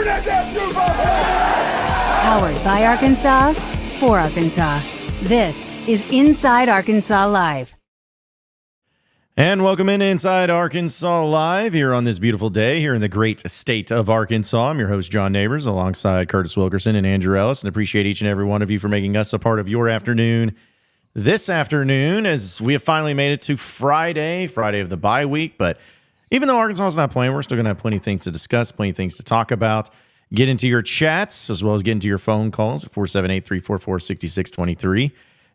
Powered by Arkansas, for Arkansas. This is Inside Arkansas Live. And welcome in Inside Arkansas Live here on this beautiful day here in the great state of Arkansas. I'm your host, John Neighbors, alongside Curtis Wilkerson and Andrew Ellis, and appreciate each and every one of you for making us a part of your afternoon this afternoon, as we have finally made it to Friday of the bye week. But even though Arkansas is not playing, we're still going to have plenty of things to discuss, plenty of things to talk about, get into your chats, as well as get into your phone calls at 478-344-6623.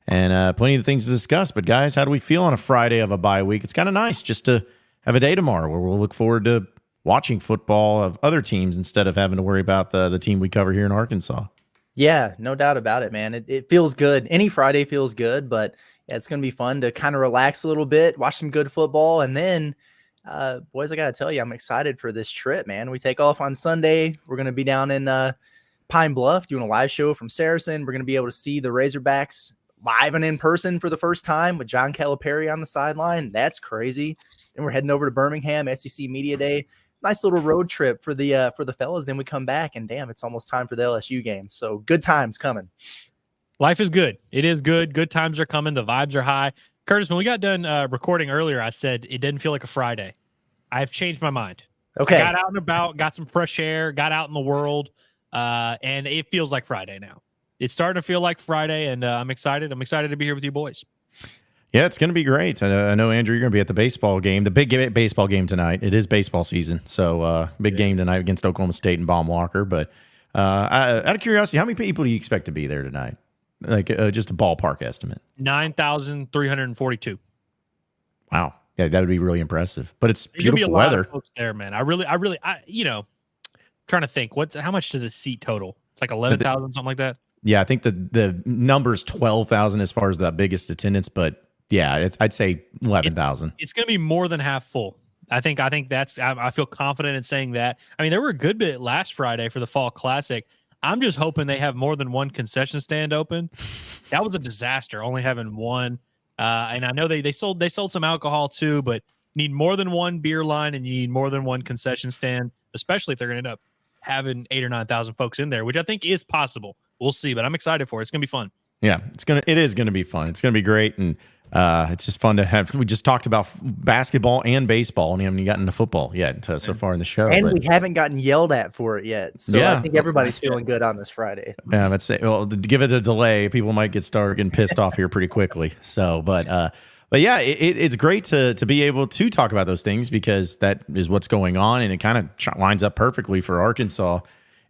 And plenty of things to discuss. But, guys, how do we feel on a Friday of a bye week? It's kind of nice just to have a day tomorrow where we'll look forward to watching football of other teams instead of having to worry about the team we cover here in Arkansas. Yeah, no doubt about it, man. It feels good. Any Friday feels good, but yeah, it's going to be fun to kind of relax a little bit, watch some good football, and then, boys, I got to tell you, I'm excited for this trip, man. We take off on Sunday. We're going to be down in Pine Bluff doing a live show from SARACEN. We're going to be able to see the Razorbacks live and in person for the first time with John Calipari on the sideline. That's crazy. Then we're heading over to Birmingham, SEC Media Day. Nice little road trip for the fellas. Then we come back, and damn, it's almost time for the LSU game. So good times coming. Life is good. It is good. Good times are coming. The vibes are high. Curtis, when we got done recording earlier, I said it didn't feel like a Friday. I have changed my mind. Okay. I got out and about, got some fresh air, got out in the world, and it feels like Friday now. It's starting to feel like Friday, and I'm excited. I'm excited to be here with you boys. Yeah, it's going to be great. I know, Andrew, you're going to be at the baseball game, the big baseball game tonight. It is baseball season, so big game tonight against Oklahoma State and Baum Walker. But out of curiosity, how many people do you expect to be there tonight? Like just a ballpark estimate. 9,342. Wow. Yeah, that would be really impressive. But it's There's beautiful weather. Folks there, man. I really, trying to think. How much does a seat total? It's like 11,000, something like that. Yeah, I think the number's 12,000 as far as the biggest attendance, but yeah, I'd say 11,000. It's going to be more than half full. I think that's. I feel confident in saying that. I mean, there were a good bit last Friday for the Fall Classic. I'm just hoping they have more than one concession stand open. That was a disaster, only having one. And I know they sold some alcohol too, but you need more than one beer line and you need more than one concession stand, especially if they're going to end up having 8,000 or 9,000 folks in there, which I think is possible. We'll see, but I'm excited for it. It's going to be fun. Yeah, it is going to be fun. It's going to be great, and it's just fun to have. We just talked about basketball and baseball, and we haven't gotten into football yet so far in the show. And we haven't gotten yelled at for it yet, so yeah, I think everybody's feeling good on this Friday. Yeah, let's say, well, give it a delay. People might start getting pissed off here pretty quickly. So, but yeah, it's great to be able to talk about those things because that is what's going on, and it kind of lines up perfectly for Arkansas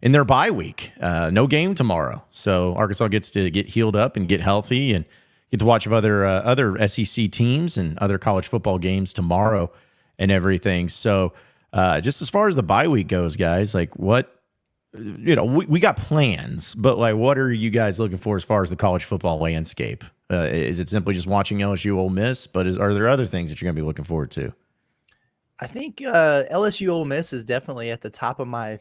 in their bye week. No game tomorrow. So Arkansas gets to get healed up and get healthy and get to watch other SEC teams and other college football games tomorrow and everything. So just as far as the bye week goes, guys, like what, we got plans, but like what are you guys looking for as far as the college football landscape? Is it simply just watching LSU Ole Miss, but are there other things that you're going to be looking forward to? I think LSU Ole Miss is definitely at the top of my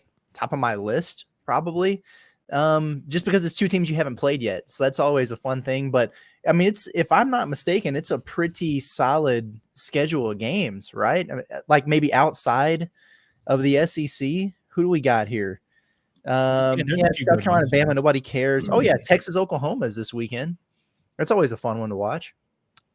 list, probably, just because it's two teams you haven't played yet. So that's always a fun thing. But I mean, if I'm not mistaken, it's a pretty solid schedule of games, right? I mean, like maybe outside of the SEC. Who do we got here? South Carolina, Bama, nobody cares. Oh yeah, Texas, Oklahoma is this weekend. That's always a fun one to watch.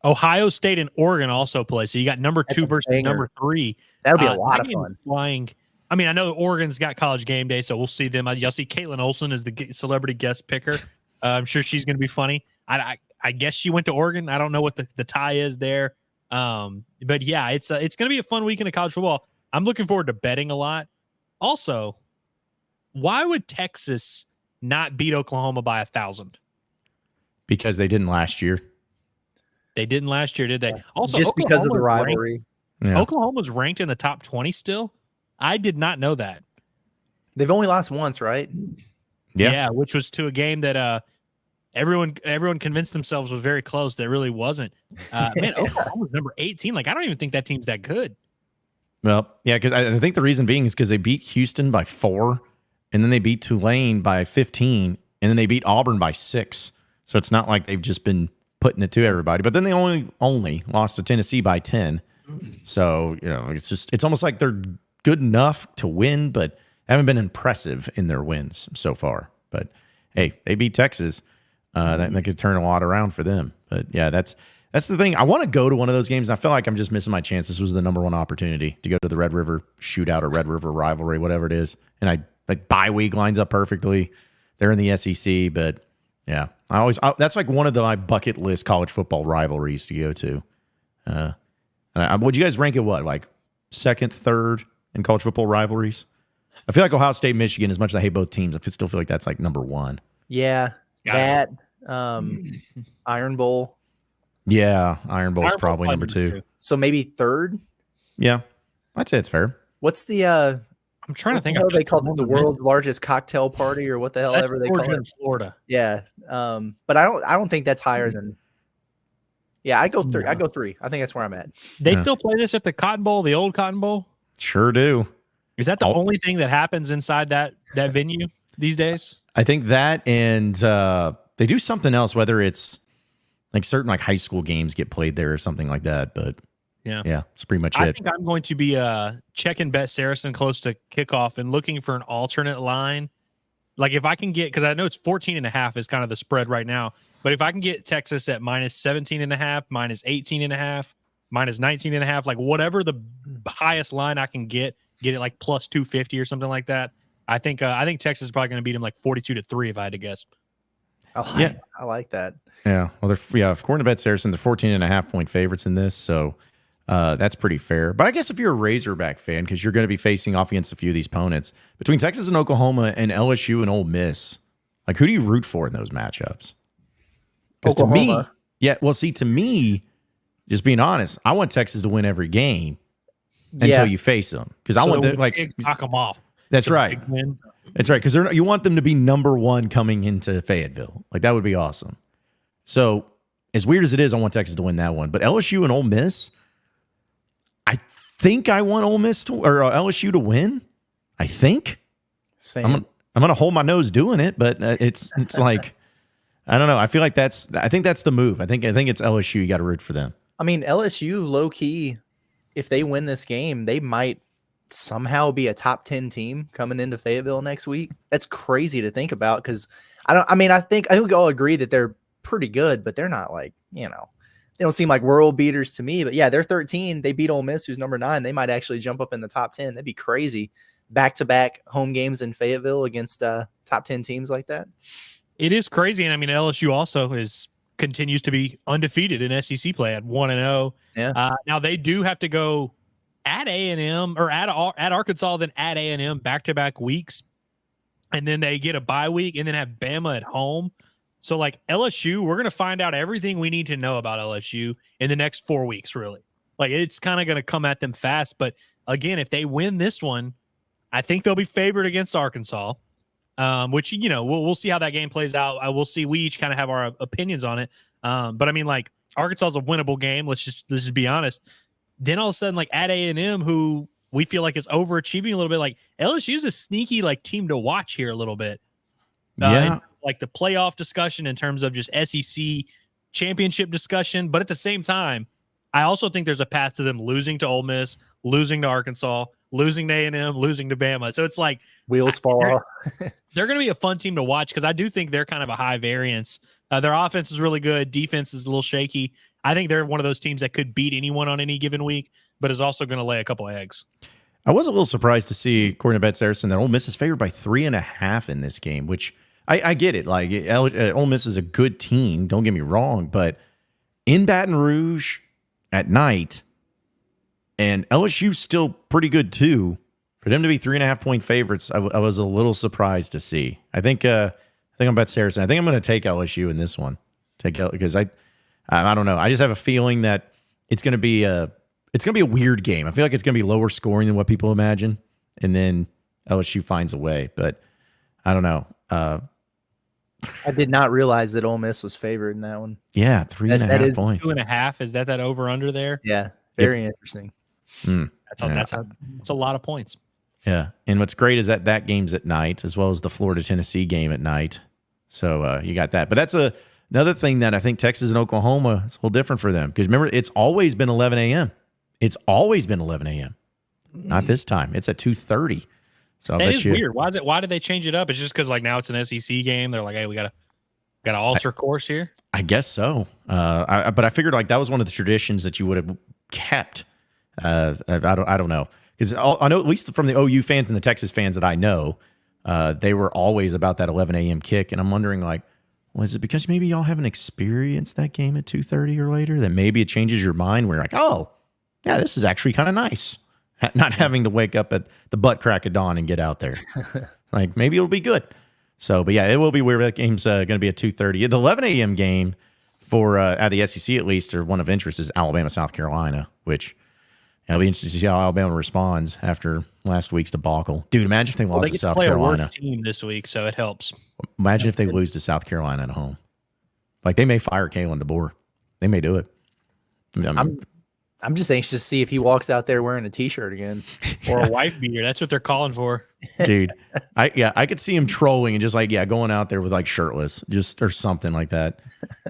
Ohio State and Oregon also play. So you got number 2 versus number 3. That would be a lot of fun. Flying. I mean, I know Oregon's got College Game Day, so we'll see them. You'll see Caitlin Olsen as the celebrity guest picker. I'm sure she's going to be funny. I guess she went to Oregon. I don't know what the tie is there. But yeah, it's going to be a fun weekend of college football. I'm looking forward to betting a lot. Also, why would Texas not beat Oklahoma by 1,000? Because they didn't last year. They didn't last year, did they? Also, just because of the rivalry. Yeah. Oklahoma's ranked in the top 20 still. I did not know that. They've only lost once, right? Yeah, which was to a game that everyone convinced themselves was very close. That really wasn't. Man, Oklahoma's number 18. Like, I don't even think that team's that good. Well, yeah, because I think the reason being is because they beat Houston by 4, and then they beat Tulane by 15, and then they beat Auburn by 6. So it's not like they've just been putting it to everybody. But then they only lost to Tennessee by 10. So, it's almost like they're good enough to win, but haven't been impressive in their wins so far. But hey, they beat Texas. That could turn a lot around for them. But yeah, that's the thing. I want to go to one of those games. I feel like I'm just missing my chance. This was the number one opportunity to go to the Red River shootout or Red River rivalry, whatever it is. And bye week lines up perfectly. They're in the SEC, but yeah, that's like one of my bucket list college football rivalries to go to. Would you guys rank it like second, third in college football rivalries? I feel like Ohio State, Michigan, as much as I hate both teams, I still feel like that's like number one. Yeah, that Iron Bowl. Yeah, Iron Bowl is probably number two. So maybe third. Yeah, I'd say it's fair. What's the? I'm trying to think. They called it the world's largest cocktail party, or what the hell ever they call it. Florida. Yeah, but I don't think that's higher than. Yeah, I go three. I go three. I think that's where I'm at. They still play this at the Cotton Bowl, the old Cotton Bowl. Sure do. Is that the only thing that happens inside that venue these days? I think that, and they do something else, whether it's like certain like high school games get played there or something like that. But yeah, that's pretty much it. I think I'm going to be checking BetSaracen close to kickoff and looking for an alternate line. Like if I can get, because I know it's 14.5 is kind of the spread right now, but if I can get Texas at minus 17.5, minus 18.5, minus 19.5, like whatever the highest line I can get it like plus 250 or something like that. I think Texas is probably going to beat them like 42-3 if I had to guess. I like that. Yeah. Well, according to BetSaracen, they're 14.5 point favorites in this, so that's pretty fair. But I guess if you're a Razorback fan, because you're going to be facing off against a few of these opponents between Texas and Oklahoma and LSU and Ole Miss, like who do you root for in those matchups? Because to me, just being honest, I want Texas to win every game until you face them, because I want them knock them off. That's right. That's right, because you want them to be number one coming into Fayetteville. Like that would be awesome. So as weird as it is, I want Texas to win that one. But LSU and Ole Miss, I think I want Ole Miss or LSU to win. I think. Same. I'm gonna hold my nose doing it, but it's like I don't know. I feel like I think that's the move. I think it's LSU. You got to root for them. I mean, LSU low key, if they win this game, they might somehow be a top 10 team coming into Fayetteville next week. That's crazy to think about, because I think we all agree that they're pretty good, but they're not like, they don't seem like world beaters to me. But yeah, they're 13. They beat Ole Miss, who's number 9. They might actually jump up in the top 10. That'd be crazy. Back-to-back home games in Fayetteville against top 10 teams like that. It is crazy. And I mean, LSU also continues to be undefeated in SEC play at 1-0. Yeah. Now they do have to go at A&M or at Arkansas, then at A&M back-to-back weeks. And then they get a bye week and then have Bama at home. So like LSU, we're going to find out everything we need to know about LSU in the next 4 weeks, really. Like it's kind of going to come at them fast. But again, if they win this one, I think they'll be favored against Arkansas, which, we'll see how that game plays out. We'll see. We each kind of have our opinions on it. But I mean, like Arkansas is a winnable game. Let's just be honest. Then all of a sudden, like at A&M, who we feel like is overachieving a little bit, like LSU is a sneaky like team to watch here a little bit. Like the playoff discussion in terms of just SEC championship discussion. But at the same time, I also think there's a path to them losing to Ole Miss, losing to Arkansas, losing to A&M, losing to Bama. So it's like wheels fall off. They're going to be a fun team to watch, because I do think they're kind of a high variance. Their offense is really good. Defense is a little shaky. I think they're one of those teams that could beat anyone on any given week, but is also going to lay a couple eggs. I was a little surprised to see, according to BetSaracen, that Ole Miss is favored by 3.5 in this game, which I get it. Like Ole Miss is a good team. Don't get me wrong, but in Baton Rouge at night, and LSU's still pretty good too. For them to be 3.5 point favorites, I was a little surprised to see. I think I'm BetSaracen. I think I'm going to take LSU in this one. Because I don't know. I just have a feeling that it's going to be a weird game. I feel like it's going to be lower scoring than what people imagine, and then LSU finds a way. But I don't know. I did not realize that Ole Miss was favored in that one. Yeah, 3.5 points. 2.5. Is that over under there? Yeah, very interesting. That's a lot of points. Yeah, and what's great is that game's at night, as well as the Florida-Tennessee game at night. So you got that. But that's another thing that I think Texas and Oklahoma, it's a little different for them. Because remember, it's always been 11 a.m. It's always been 11 a.m. Not this time. It's at 2:30. So I'll That bet is you. weird. Why did they change it up? It's just because like now it's an SEC game. They're like, hey, we gotta alter course here. I guess so. But I figured like that was one of the traditions that you would have kept. I don't know, because I know at least from the OU fans and the Texas fans that I know, they were always about that 11 a.m. kick, and I'm wondering like, was it because maybe y'all haven't experienced that game at 2:30 or later that maybe it changes your mind where you're like, oh, yeah, this is actually kind of nice, not having to wake up at the butt crack of dawn and get out there. Like maybe it'll be good. So, but yeah, it will be weird. That game's going to be at 2:30. The 11 a.m. game for at the SEC at least, or one of interest, is Alabama, South Carolina, which it'll be interesting to see how Alabama responds after last week's debacle. Dude, imagine if they lost to South Carolina. A worse team this week, so it helps. Imagine if they lose to South Carolina at home. Like they may fire Kalen DeBoer. They may do it. I'm just anxious to see if he walks out there wearing a t-shirt again. Or a wife beater. That's what they're calling for. Dude, I could see him trolling and just like, going out there with like shirtless, just or something like that.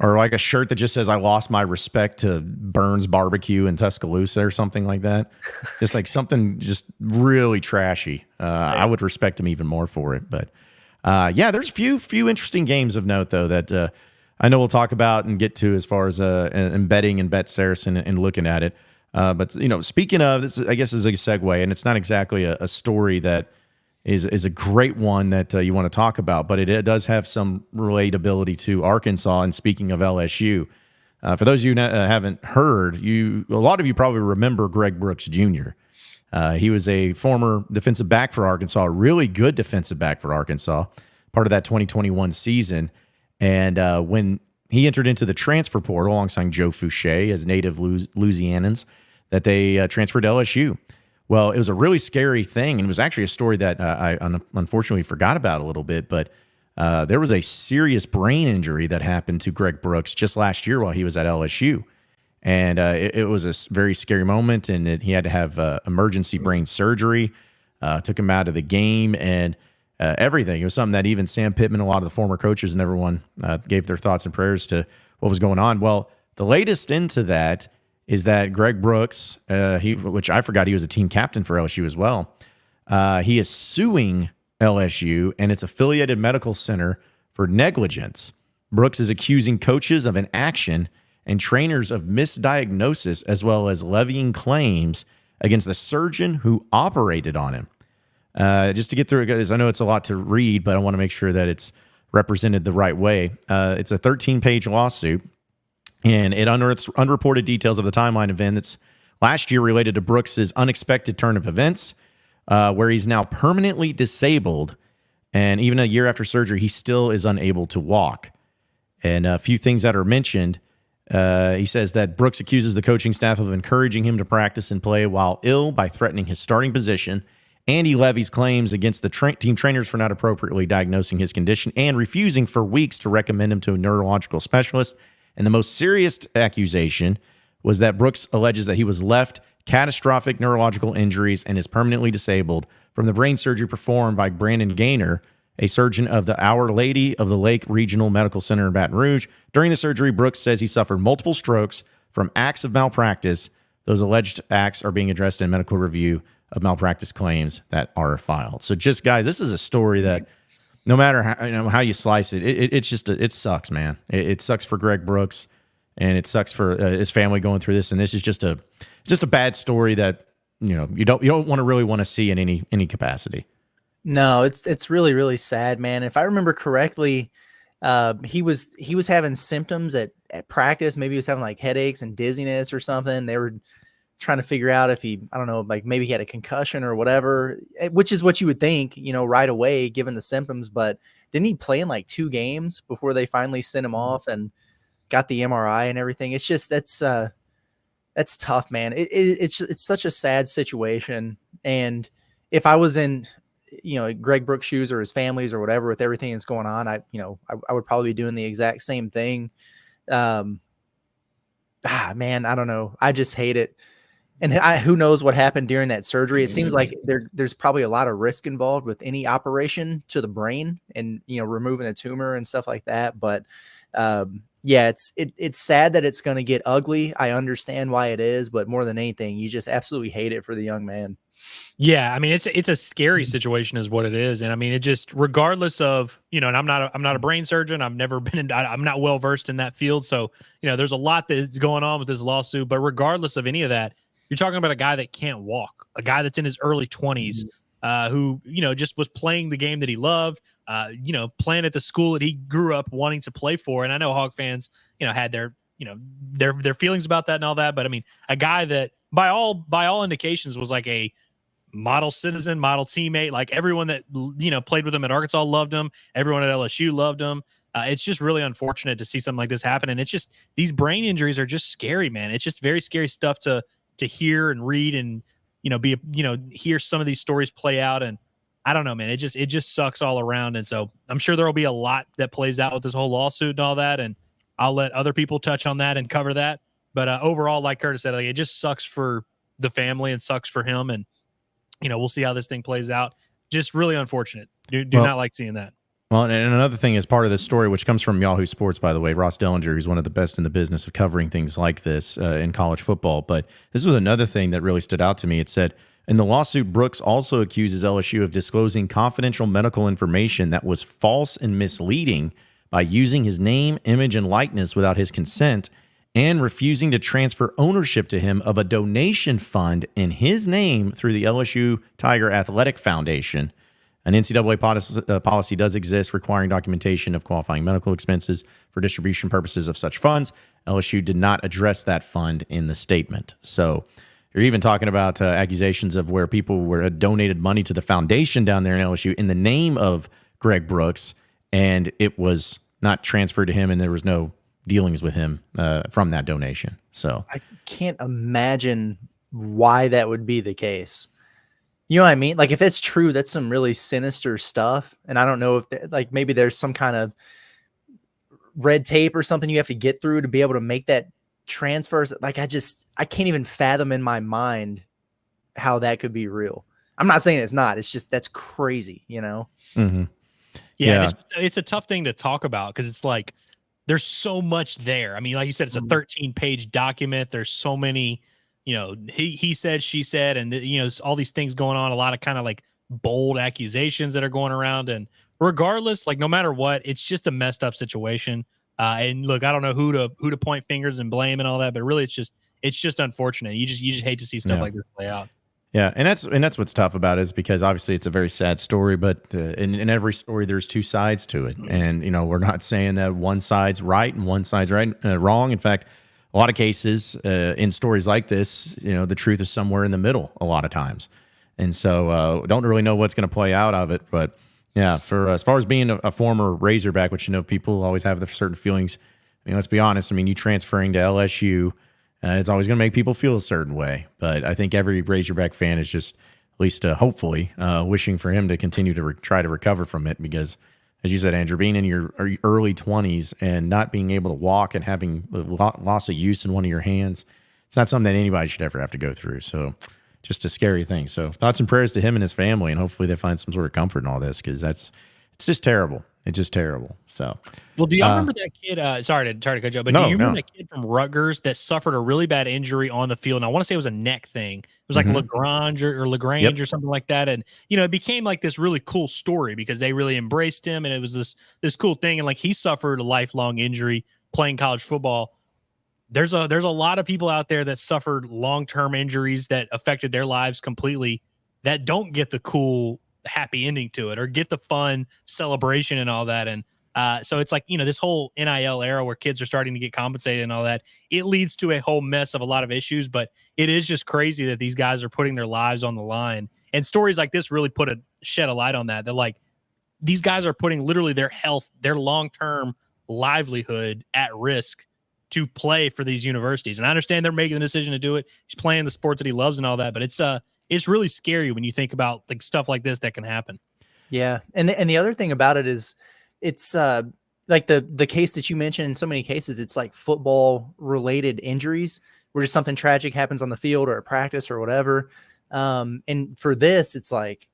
Or like a shirt that just says, I lost my respect to Burns Barbecue in Tuscaloosa or something like that. Just like something just really trashy. I would respect him even more for it. But there's few interesting games of note, though, that I know we'll talk about and get to as far as embedding and BetSaracen and looking at it. But, speaking of this, I guess is a segue, and it's not exactly a story that is a great one that you want to talk about, but it does have some relatability to Arkansas. And speaking of LSU, for those of you who haven't heard, a lot of you probably remember Greg Brooks Jr. He was a former defensive back for Arkansas, a really good defensive back for Arkansas, part of that 2021 season. And when he entered into the transfer portal alongside Joe Fouché as native Louisianans, that they transferred to LSU. Well, it was a really scary thing, and it was actually a story that I unfortunately forgot about a little bit, but there was a serious brain injury that happened to Greg Brooks just last year while he was at LSU. And it was a very scary moment, and he had to have emergency brain surgery, took him out of the game, and everything. It was something that even Sam Pittman, a lot of the former coaches and everyone gave their thoughts and prayers to what was going on. Well, the latest into that is that Greg Brooks, which I forgot he was a team captain for LSU as well, he is suing LSU and its affiliated medical center for negligence. Brooks is accusing coaches of inaction and trainers of misdiagnosis, as well as levying claims against the surgeon who operated on him. Just to get through it, guys, I know it's a lot to read, but I want to make sure that it's represented the right way. It's a 13-page lawsuit, and it unearths unreported details of the timeline events last year related to Brooks's unexpected turn of events, where he's now permanently disabled, and even a year after surgery, he still is unable to walk. And a few things that are mentioned, he says that Brooks accuses the coaching staff of encouraging him to practice and play while ill by threatening his starting position, and he levies claims against the team trainers for not appropriately diagnosing his condition and refusing for weeks to recommend him to a neurological specialist. And the most serious accusation was that Brooks alleges that he was left catastrophic neurological injuries and is permanently disabled from the brain surgery performed by Brandon Gaynor, a surgeon of the Our Lady of the Lake Regional Medical Center in Baton Rouge. During the surgery, Brooks says he suffered multiple strokes from acts of malpractice. Those alleged acts are being addressed in medical review of malpractice claims that are filed. So just, guys, this is a story that no matter how you slice it, it sucks, man. It sucks for Greg Brooks, and it sucks for his family going through this. And this is just a bad story that you don't want to see in any capacity. No, it's really, really sad, man. If I remember correctly, he was having symptoms at practice. Maybe he was having like headaches and dizziness or something. They were trying to figure out if maybe he had a concussion or whatever, which is what you would think, right away, given the symptoms. But didn't he play in like 2 games before they finally sent him off and got the MRI and everything? It's just, that's tough, man. It's such a sad situation. And if I was in, Greg Brooks' shoes or his family's or whatever, with everything that's going on, I would probably be doing the exact same thing. Man, I don't know. I just hate it. And who knows what happened during that surgery? It seems like there's probably a lot of risk involved with any operation to the brain and, removing a tumor and stuff like that. But it's sad that it's going to get ugly. I understand why it is, but more than anything, you just absolutely hate it for the young man. Yeah, I mean it's a scary situation is what it is, and I mean it just regardless of and I'm not a brain surgeon. I've never been in. I'm not well versed in that field, so there's a lot that's going on with this lawsuit. But regardless of any of that, you're talking about a guy that can't walk, a guy that's in his early 20s, who just was playing the game that he loved, playing at the school that he grew up wanting to play for. And I know Hog fans, had their their feelings about that and all that, but I mean a guy that by all indications was like a model citizen, model teammate. Like everyone that played with him at Arkansas loved him. Everyone at LSU loved him. It's just really unfortunate to see something like this happen. And it's just these brain injuries are just scary, man. It's just very scary stuff to hear and read and hear some of these stories play out. And I don't know, man. It just sucks all around. And so I'm sure there will be a lot that plays out with this whole lawsuit and all that. And I'll let other people touch on that and cover that. But overall, like Curtis said, like it just sucks for the family and sucks for him. And we'll see how this thing plays out. Just really unfortunate. Do not like seeing that. Well, and another thing is part of this story, which comes from Yahoo Sports, by the way, Ross Dellinger, who's one of the best in the business of covering things like this in college football. But this was another thing that really stood out to me. It said, in the lawsuit, Brooks also accuses LSU of disclosing confidential medical information that was false and misleading by using his name, image, and likeness without his consent and refusing to transfer ownership to him of a donation fund in his name through the LSU Tiger Athletic Foundation. An NCAA policy does exist requiring documentation of qualifying medical expenses for distribution purposes of such funds. LSU did not address that fund in the statement. So you're even talking about accusations of where people had donated money to the foundation down there in LSU in the name of Greg Brooks, and it was not transferred to him, and there was no dealings with him from that donation. So I can't imagine why that would be the case. You know what I mean? Like if it's true, that's some really sinister stuff. And I don't know if maybe there's some kind of red tape or something you have to get through to be able to make that transfers. Like I can't even fathom in my mind how that could be real. I'm not saying it's not. It's just that's crazy, Mm-hmm. Yeah. It's a tough thing to talk about because it's like there's so much there. I mean, like you said, it's a 13-page document. There's so many, he said, she said, and all these things going on, a lot of kind of like bold accusations that are going around. And regardless, like no matter what, it's just a messed up situation. And look, I don't know who to point fingers and blame and all that, but really it's just unfortunate. You just hate to see stuff like this play out. Yeah, and that's what's tough about it is because obviously it's a very sad story, but in every story there's two sides to it, and we're not saying that one side's right and one side's wrong. In fact, a lot of cases in stories like this, the truth is somewhere in the middle a lot of times, and so don't really know what's going to play out of it. But yeah, for as far as being a former Razorback, which people always have the certain feelings. I mean, let's be honest. I mean, you transferring to LSU. It's always going to make people feel a certain way, but I think every Razorback fan is just, at least hopefully, wishing for him to continue to try to recover from it because, as you said, Andrew, being in your early 20s and not being able to walk and having loss of use in one of your hands, it's not something that anybody should ever have to go through. So just a scary thing. So thoughts and prayers to him and his family, and hopefully they find some sort of comfort in all this because it's just terrible. It's just terrible. So, well, do y'all remember that kid? Sorry to cut you off, but do you remember that kid from Rutgers that suffered a really bad injury on the field? And I want to say it was a neck thing. It was like Lagrange or something like that. And it became like this really cool story because they really embraced him, and it was this cool thing. And like he suffered a lifelong injury playing college football. There's a lot of people out there that suffered long-term injuries that affected their lives completely that don't get the cool happy ending to it or get the fun celebration and all that. And so it's like, this whole NIL era where kids are starting to get compensated and all that, it leads to a whole mess of a lot of issues, but it is just crazy that these guys are putting their lives on the line. And stories like this really shed a light on that. They're like, these guys are putting literally their health, their long-term livelihood at risk to play for these universities. And I understand they're making the decision to do it. He's playing the sport that he loves and all that, but it's really scary when you think about like stuff like this that can happen. Yeah. And the other thing about it is it's like the case that you mentioned in so many cases, it's like football related injuries where just something tragic happens on the field or at practice or whatever. And for this, it's like,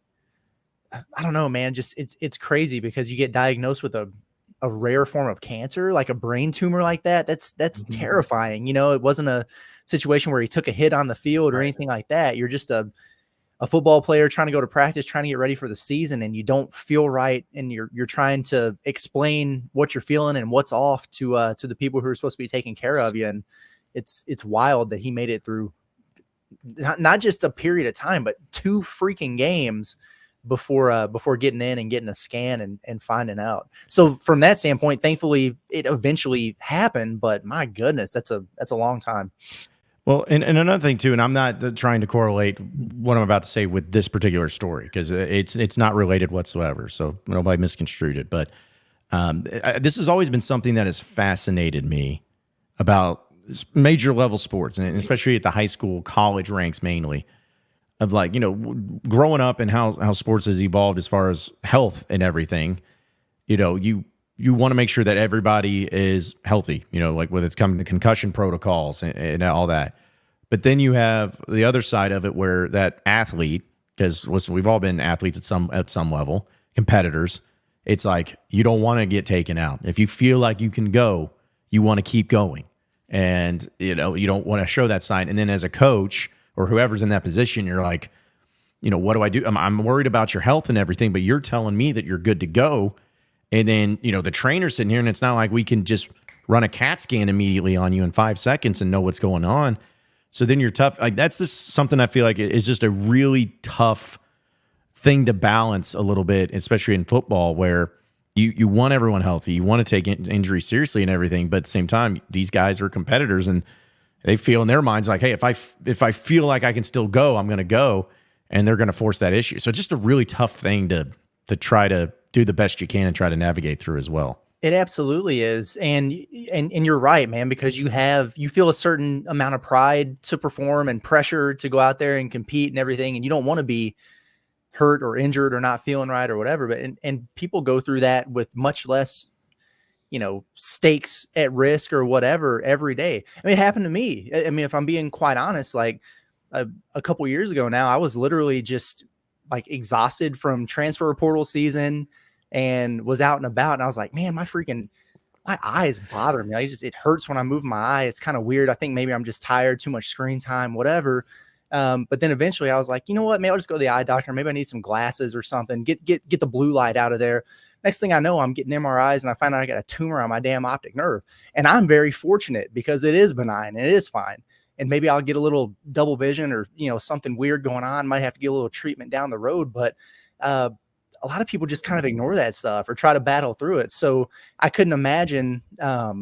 I don't know, man, just it's crazy because you get diagnosed with a rare form of cancer, like a brain tumor like that. That's terrifying. It wasn't a situation where he took a hit on the field or anything like that. You're just a a football player trying to go to practice, trying to get ready for the season, and you don't feel right, and you're trying to explain what you're feeling and what's off to the people who are supposed to be taking care of you. And it's wild that he made it through not just a period of time, but 2 freaking games before getting in and getting a scan and finding out. So from that standpoint, thankfully it eventually happened, but my goodness, that's a long time. Well, and another thing too, and I'm not trying to correlate what I'm about to say with this particular story, because it's not related whatsoever. So nobody misconstrued it. But this has always been something that has fascinated me about major level sports, and especially at the high school, college ranks mainly, of like, growing up and how sports has evolved as far as health and everything. You want to make sure that everybody is healthy, like when it's coming to concussion protocols and all that. But then you have the other side of it where that athlete, because listen, we've all been athletes at some level, competitors. It's like, you don't want to get taken out. If you feel like you can go, you want to keep going. And, you don't want to show that sign. And then as a coach or whoever's in that position, you're like, what do I do? I'm worried about your health and everything, but you're telling me that you're good to go. And then, the trainer's sitting here, and it's not like we can just run a CAT scan immediately on you in 5 seconds and know what's going on. So then you're tough. Like, that's something I feel like is just a really tough thing to balance a little bit, especially in football, where you want everyone healthy. You want to take injuries seriously and everything. But at the same time, these guys are competitors, and they feel in their minds like, hey, if I feel like I can still go, I'm going to go. And they're going to force that issue. So it's just a really tough thing to try to do the best you can and try to navigate through as well. It absolutely is. And you're right, man, because you feel a certain amount of pride to perform and pressure to go out there and compete and everything. And you don't want to be hurt or injured or not feeling right or whatever. But, and people go through that with much less, stakes at risk or whatever every day. I mean, it happened to me. I mean, if I'm being quite honest, like a couple years ago now, I was literally just like exhausted from transfer portal season and was out and about. And I was like, man, my eyes bother me. It hurts when I move my eye. It's kind of weird. I think maybe I'm just tired, too much screen time, whatever. But then eventually I was like, you know what, maybe I'll just go to the eye doctor. Maybe I need some glasses or something, get the blue light out of there. Next thing I know, I'm getting MRIs and I find out I got a tumor on my damn optic nerve. And I'm very fortunate because it is benign and it is fine. And maybe I'll get a little double vision or, something weird going on. Might have to get a little treatment down the road. But a lot of people just kind of ignore that stuff or try to battle through it. So I couldn't imagine, I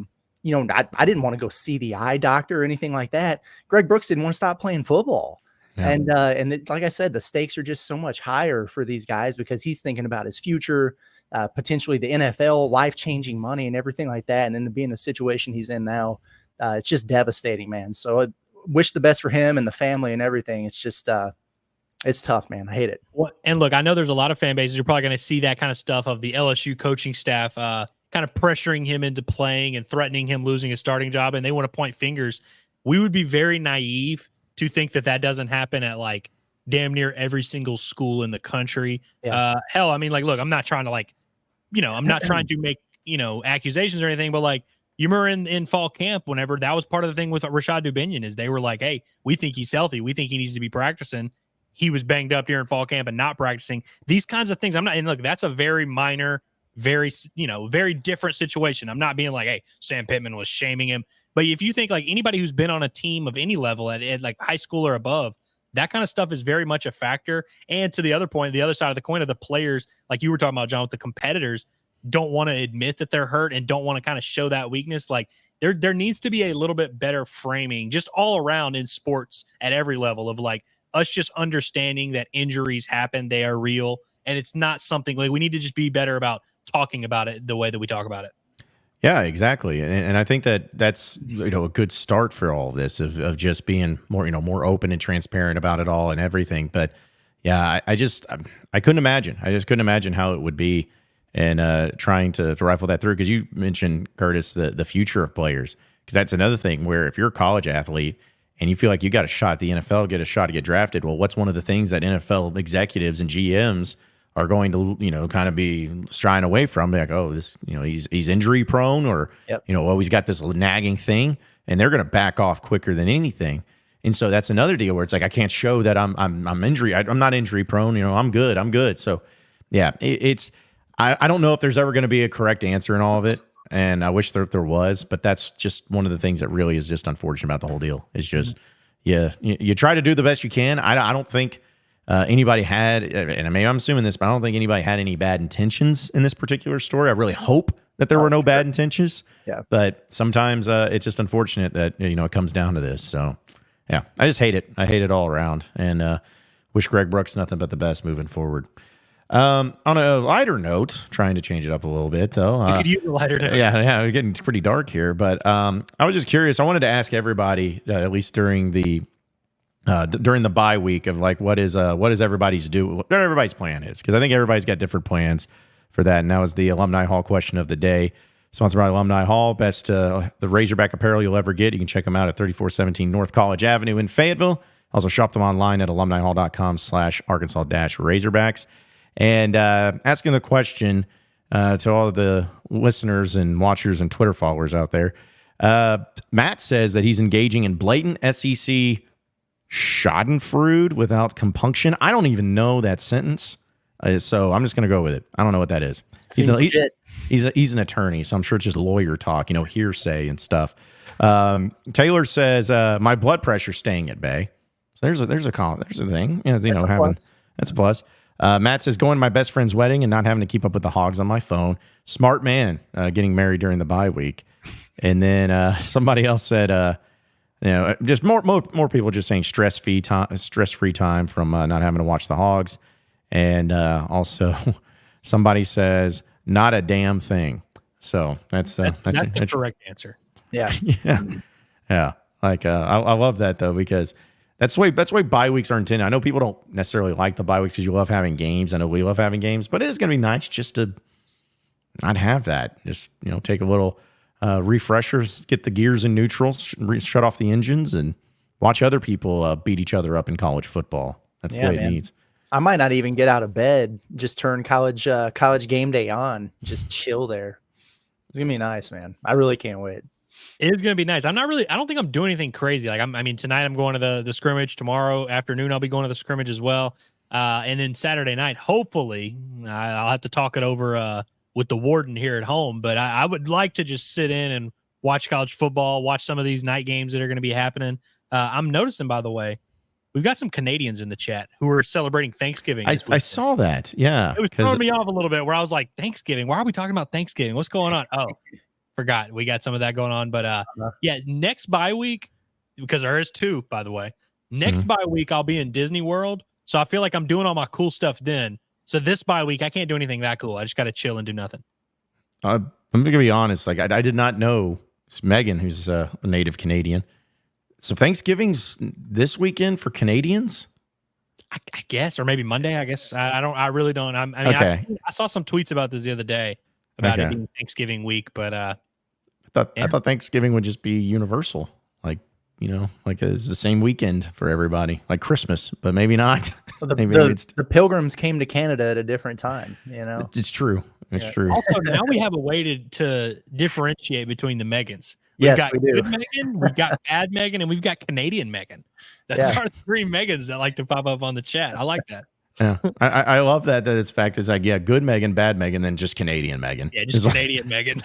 didn't want to go see the eye doctor or anything like that. Greg Brooks didn't want to stop playing football. Yeah. And like I said, the stakes are just so much higher for these guys because he's thinking about his future, potentially the NFL, life-changing money and everything like that. And then to be in the situation he's in now, it's just devastating, man. So I wish the best for him and the family and everything. It's just, it's tough, man. I hate it. Well, and look, I know there's a lot of fan bases. You're probably going to see that kind of stuff of the LSU coaching staff kind of pressuring him into playing and threatening him losing his starting job, and they want to point fingers. We would be very naive to think that doesn't happen at like damn near every single school in the country. Yeah. Hell, I mean, like, look, I'm not trying to I'm not trying to make, accusations or anything, but like, you remember in fall camp, whenever that was part of the thing with Rashad Dubinion is they were like, hey, we think he's healthy. We think he needs to be practicing. He was banged up during fall camp and not practicing. These kinds of things. And look, that's a very minor, very, very different situation. I'm not being like, hey, Sam Pittman was shaming him. But if you think like anybody who's been on a team of any level at like high school or above, that kind of stuff is very much a factor. And to the other point, the other side of the coin of the players, like you were talking about, John, with the competitors, don't want to admit that they're hurt and don't want to kind of show that weakness. Like there needs to be a little bit better framing just all around in sports at every level of like us just understanding that injuries happen. They are real. And it's not something like we need to just be better about talking about it the way that we talk about it. Yeah, exactly. And I think that's a good start for all of this of just being more open and transparent about it all and everything. But yeah, I couldn't imagine. I just couldn't imagine how it would be. And trying to rifle that through, because you mentioned, Curtis, the future of players, because that's another thing where if you're a college athlete and you feel like you got a shot at the NFL, get a shot to get drafted, well, what's one of the things that NFL executives and GMs are going to kind of be shying away from? Like, oh, this he's injury prone, or yep. He's got this nagging thing, and they're going to back off quicker than anything. And so that's another deal where it's like I can't show that I'm injury. I'm not injury prone. I'm good. So yeah, I don't know if there's ever going to be a correct answer in all of it, and I wish there was. But that's just one of the things that really is just unfortunate about the whole deal. It's just you try to do the best you can. I don't think anybody had, and I mean I'm assuming this, but I don't think anybody had any bad intentions in this particular story. I really hope that there were no bad intentions. Yeah. But sometimes it's just unfortunate that it comes down to this. So. Yeah, I just hate it. I hate it all around, and wish Greg Brooks nothing but the best moving forward. On a lighter note, trying to change it up a little bit, though. You could use a lighter note. Yeah, we're getting pretty dark here. But I was just curious. I wanted to ask everybody, at least during the bye week, of like what is everybody's what everybody's plan is, because I think everybody's got different plans for that. And that was the Alumni Hall question of the day. Sponsored by Alumni Hall, best the Razorback apparel you'll ever get. You can check them out at 3417 North College Avenue in Fayetteville. Also shop them online at alumnihall.com/Arkansas-Razorbacks. And asking the question to all of the listeners and watchers and Twitter followers out there, Matt says that he's engaging in blatant SEC schadenfreude without compunction. I don't even know that sentence, so I'm just going to go with it. I don't know what that is. He's an attorney, so I'm sure it's just lawyer talk, hearsay and stuff. Taylor says my blood pressure's staying at bay. So there's a thing. That's a plus. Matt says going to my best friend's wedding and not having to keep up with the hogs on my phone. Smart man, getting married during the bye week. And then somebody else said just more people just saying stress-free time from not having to watch the hogs. And also somebody says not a damn thing. So that's the correct answer. Yeah. Yeah. Like I love that though, because that's why bye weeks are intended. I know people don't necessarily like the bye weeks because you love having games. I know we love having games, but it is going to be nice just to not have that. Just take a little refreshers, get the gears in neutral, shut off the engines, and watch other people beat each other up in college football. That's the way it needs. I might not even get out of bed. Just turn college game day on. Just chill there. It's gonna be nice, man. I really can't wait. It is gonna be nice. I don't think I'm doing anything crazy. Like tonight I'm going to the scrimmage. Tomorrow afternoon I'll be going to the scrimmage as well. And then Saturday night, hopefully, I'll have to talk it over with the warden here at home. But I would like to just sit in and watch college football, watch some of these night games that are going to be happening. I'm noticing, by the way, we've got some Canadians in the chat who are celebrating Thanksgiving. I saw that. Yeah. It was throwing me off a little bit where I was like, Thanksgiving? Why are we talking about Thanksgiving? What's going on? Oh, forgot. We got some of that going on. But next bye week, because there is two, by the way. Next bye week, I'll be in Disney World. So I feel like I'm doing all my cool stuff then. So this bye week, I can't do anything that cool. I just got to chill and do nothing. I'm going to be honest. Like I did not know. It's Megan, who's a native Canadian. So Thanksgiving's this weekend for Canadians? I guess, or maybe Monday. I guess I really don't. Okay. I saw some tweets about this the other day about it being Thanksgiving week, but I thought Thanksgiving would just be universal, like it's the same weekend for everybody, like Christmas, but maybe not. Well, the Pilgrims came to Canada at a different time. It's true. It's true. Also, now we have a way to differentiate between the Megans. We've got we do. Good Megan, we've got bad Megan, and we've got Canadian Megan. That's our three Megans that like to pop up on the chat. I like that. Yeah, I love that it's fact. It's like, good Megan, bad Megan, then just Canadian Megan. Yeah, just Canadian Megan.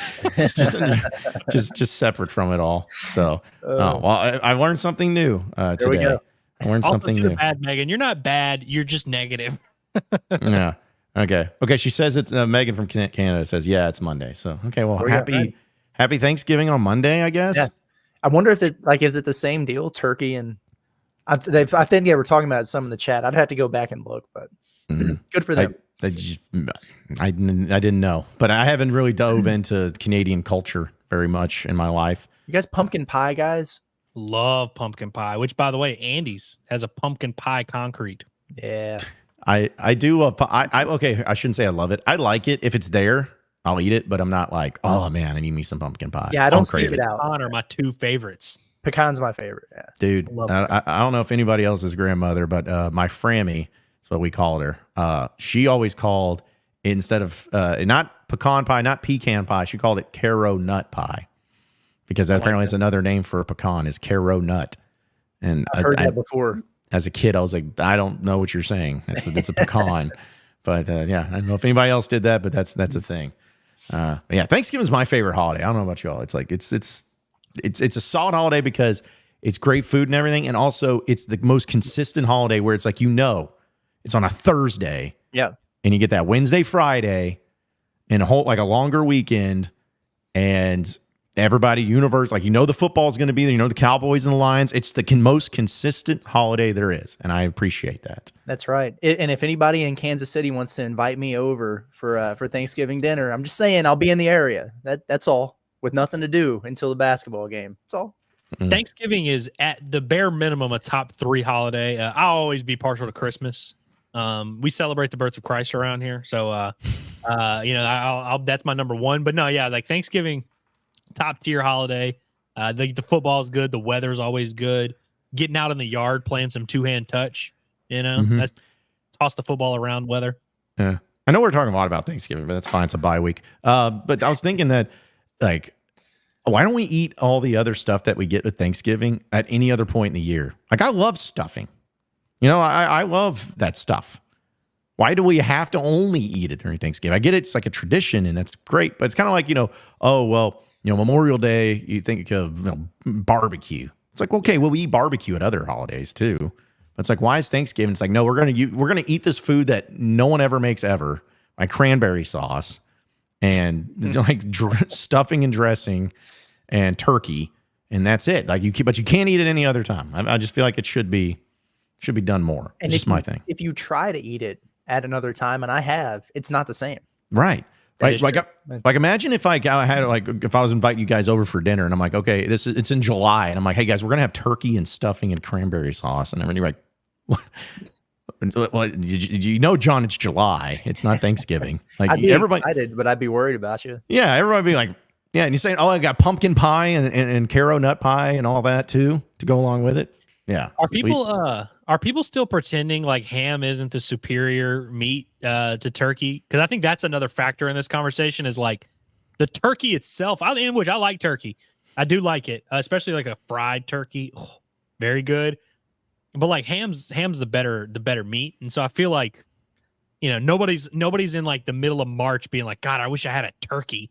just separate from it all. So, I learned something new today. There we go. I learned something new. Bad Megan, you're not bad. You're just negative. Yeah. Okay. She says it's Megan from Canada says, it's Monday. So, okay. Well, happy Thanksgiving on Monday, I guess. Yeah. I wonder if is it the same deal? Turkey and I think they were talking about some in the chat. I'd have to go back and look, but good for them. I didn't know, but I haven't really dove into Canadian culture very much in my life. You guys pumpkin pie guys? Love pumpkin pie, which by the way, Andy's has a pumpkin pie concrete. Yeah. I do love pie. I shouldn't say I love it. I like it. If it's there, I'll eat it, but I'm not like, oh man, I need me some pumpkin pie. Yeah, I don't seek it out. Pecan are my two favorites. Pecan's my favorite. Yeah. Dude, I don't know if anybody else's grandmother, but my Frammy, that's what we called her. She always called, instead of not pecan pie, not pecan pie, she called it caro nut pie, because apparently it's another name for a pecan is caro nut. And I've heard that before. As a kid, I was like, I don't know what you're saying. It's a pecan. But yeah, I don't know if anybody else did that, but that's a thing. Yeah, Thanksgiving is my favorite holiday. I don't know about y'all. It's like it's a solid holiday because it's great food and everything, and also it's the most consistent holiday where it's like it's on a Thursday. Yeah, and you get that Wednesday, Friday, and a longer weekend, and everybody the football is going to be there. The Cowboys and the Lions. It's the most consistent holiday there is, and I appreciate that. That's right. And if anybody in Kansas City wants to invite me over for Thanksgiving dinner, I'm just saying I'll be in the area. That's all, with nothing to do until the basketball game. That's all. Mm-hmm. Thanksgiving is at the bare minimum a top 3 holiday. I'll always be partial to Christmas. We celebrate the birth of Christ around here, so that's my number 1. But no, yeah, like Thanksgiving, top tier holiday. The football is good. The weather's always good. Getting out in the yard, playing some 2-hand touch. That's toss the football around weather. Yeah, I know we're talking a lot about Thanksgiving, but that's fine. It's a bye week. But I was thinking that, like, why don't we eat all the other stuff that we get with Thanksgiving at any other point in the year? Like, I love stuffing. I love that stuff. Why do we have to only eat it during Thanksgiving? I get it's like a tradition, and that's great. But it's kind of like, Memorial Day, you think of barbecue. It's like, okay, well, we eat barbecue at other holidays too. But it's like, why is Thanksgiving? It's like, no, we're gonna eat this food that no one ever makes ever, like cranberry sauce and stuffing and dressing and turkey, and that's it. But you can't eat it any other time. I just feel like it should be done more. And it's just my thing. If you try to eat it at another time, and I have, it's not the same. Right. Right. Like imagine if I was inviting you guys over for dinner and I'm like, okay, it's in July. And I'm like, hey guys, we're going to have turkey and stuffing and cranberry sauce. And everybody's like, well, John, it's July. It's not Thanksgiving. Like I'd be everybody excited, but I'd be worried about you. Yeah. Everybody be like, yeah. And you're saying, oh, I got pumpkin pie and Caro nut pie and all that too, to go along with it. Yeah. Are people still pretending like ham isn't the superior meat to turkey? Because I think that's another factor in this conversation is like the turkey itself. In which I like turkey. I do like it, especially like a fried turkey. Oh, very good. But like ham's the better meat, and so I feel like nobody's in like the middle of March being like, God, I wish I had a turkey.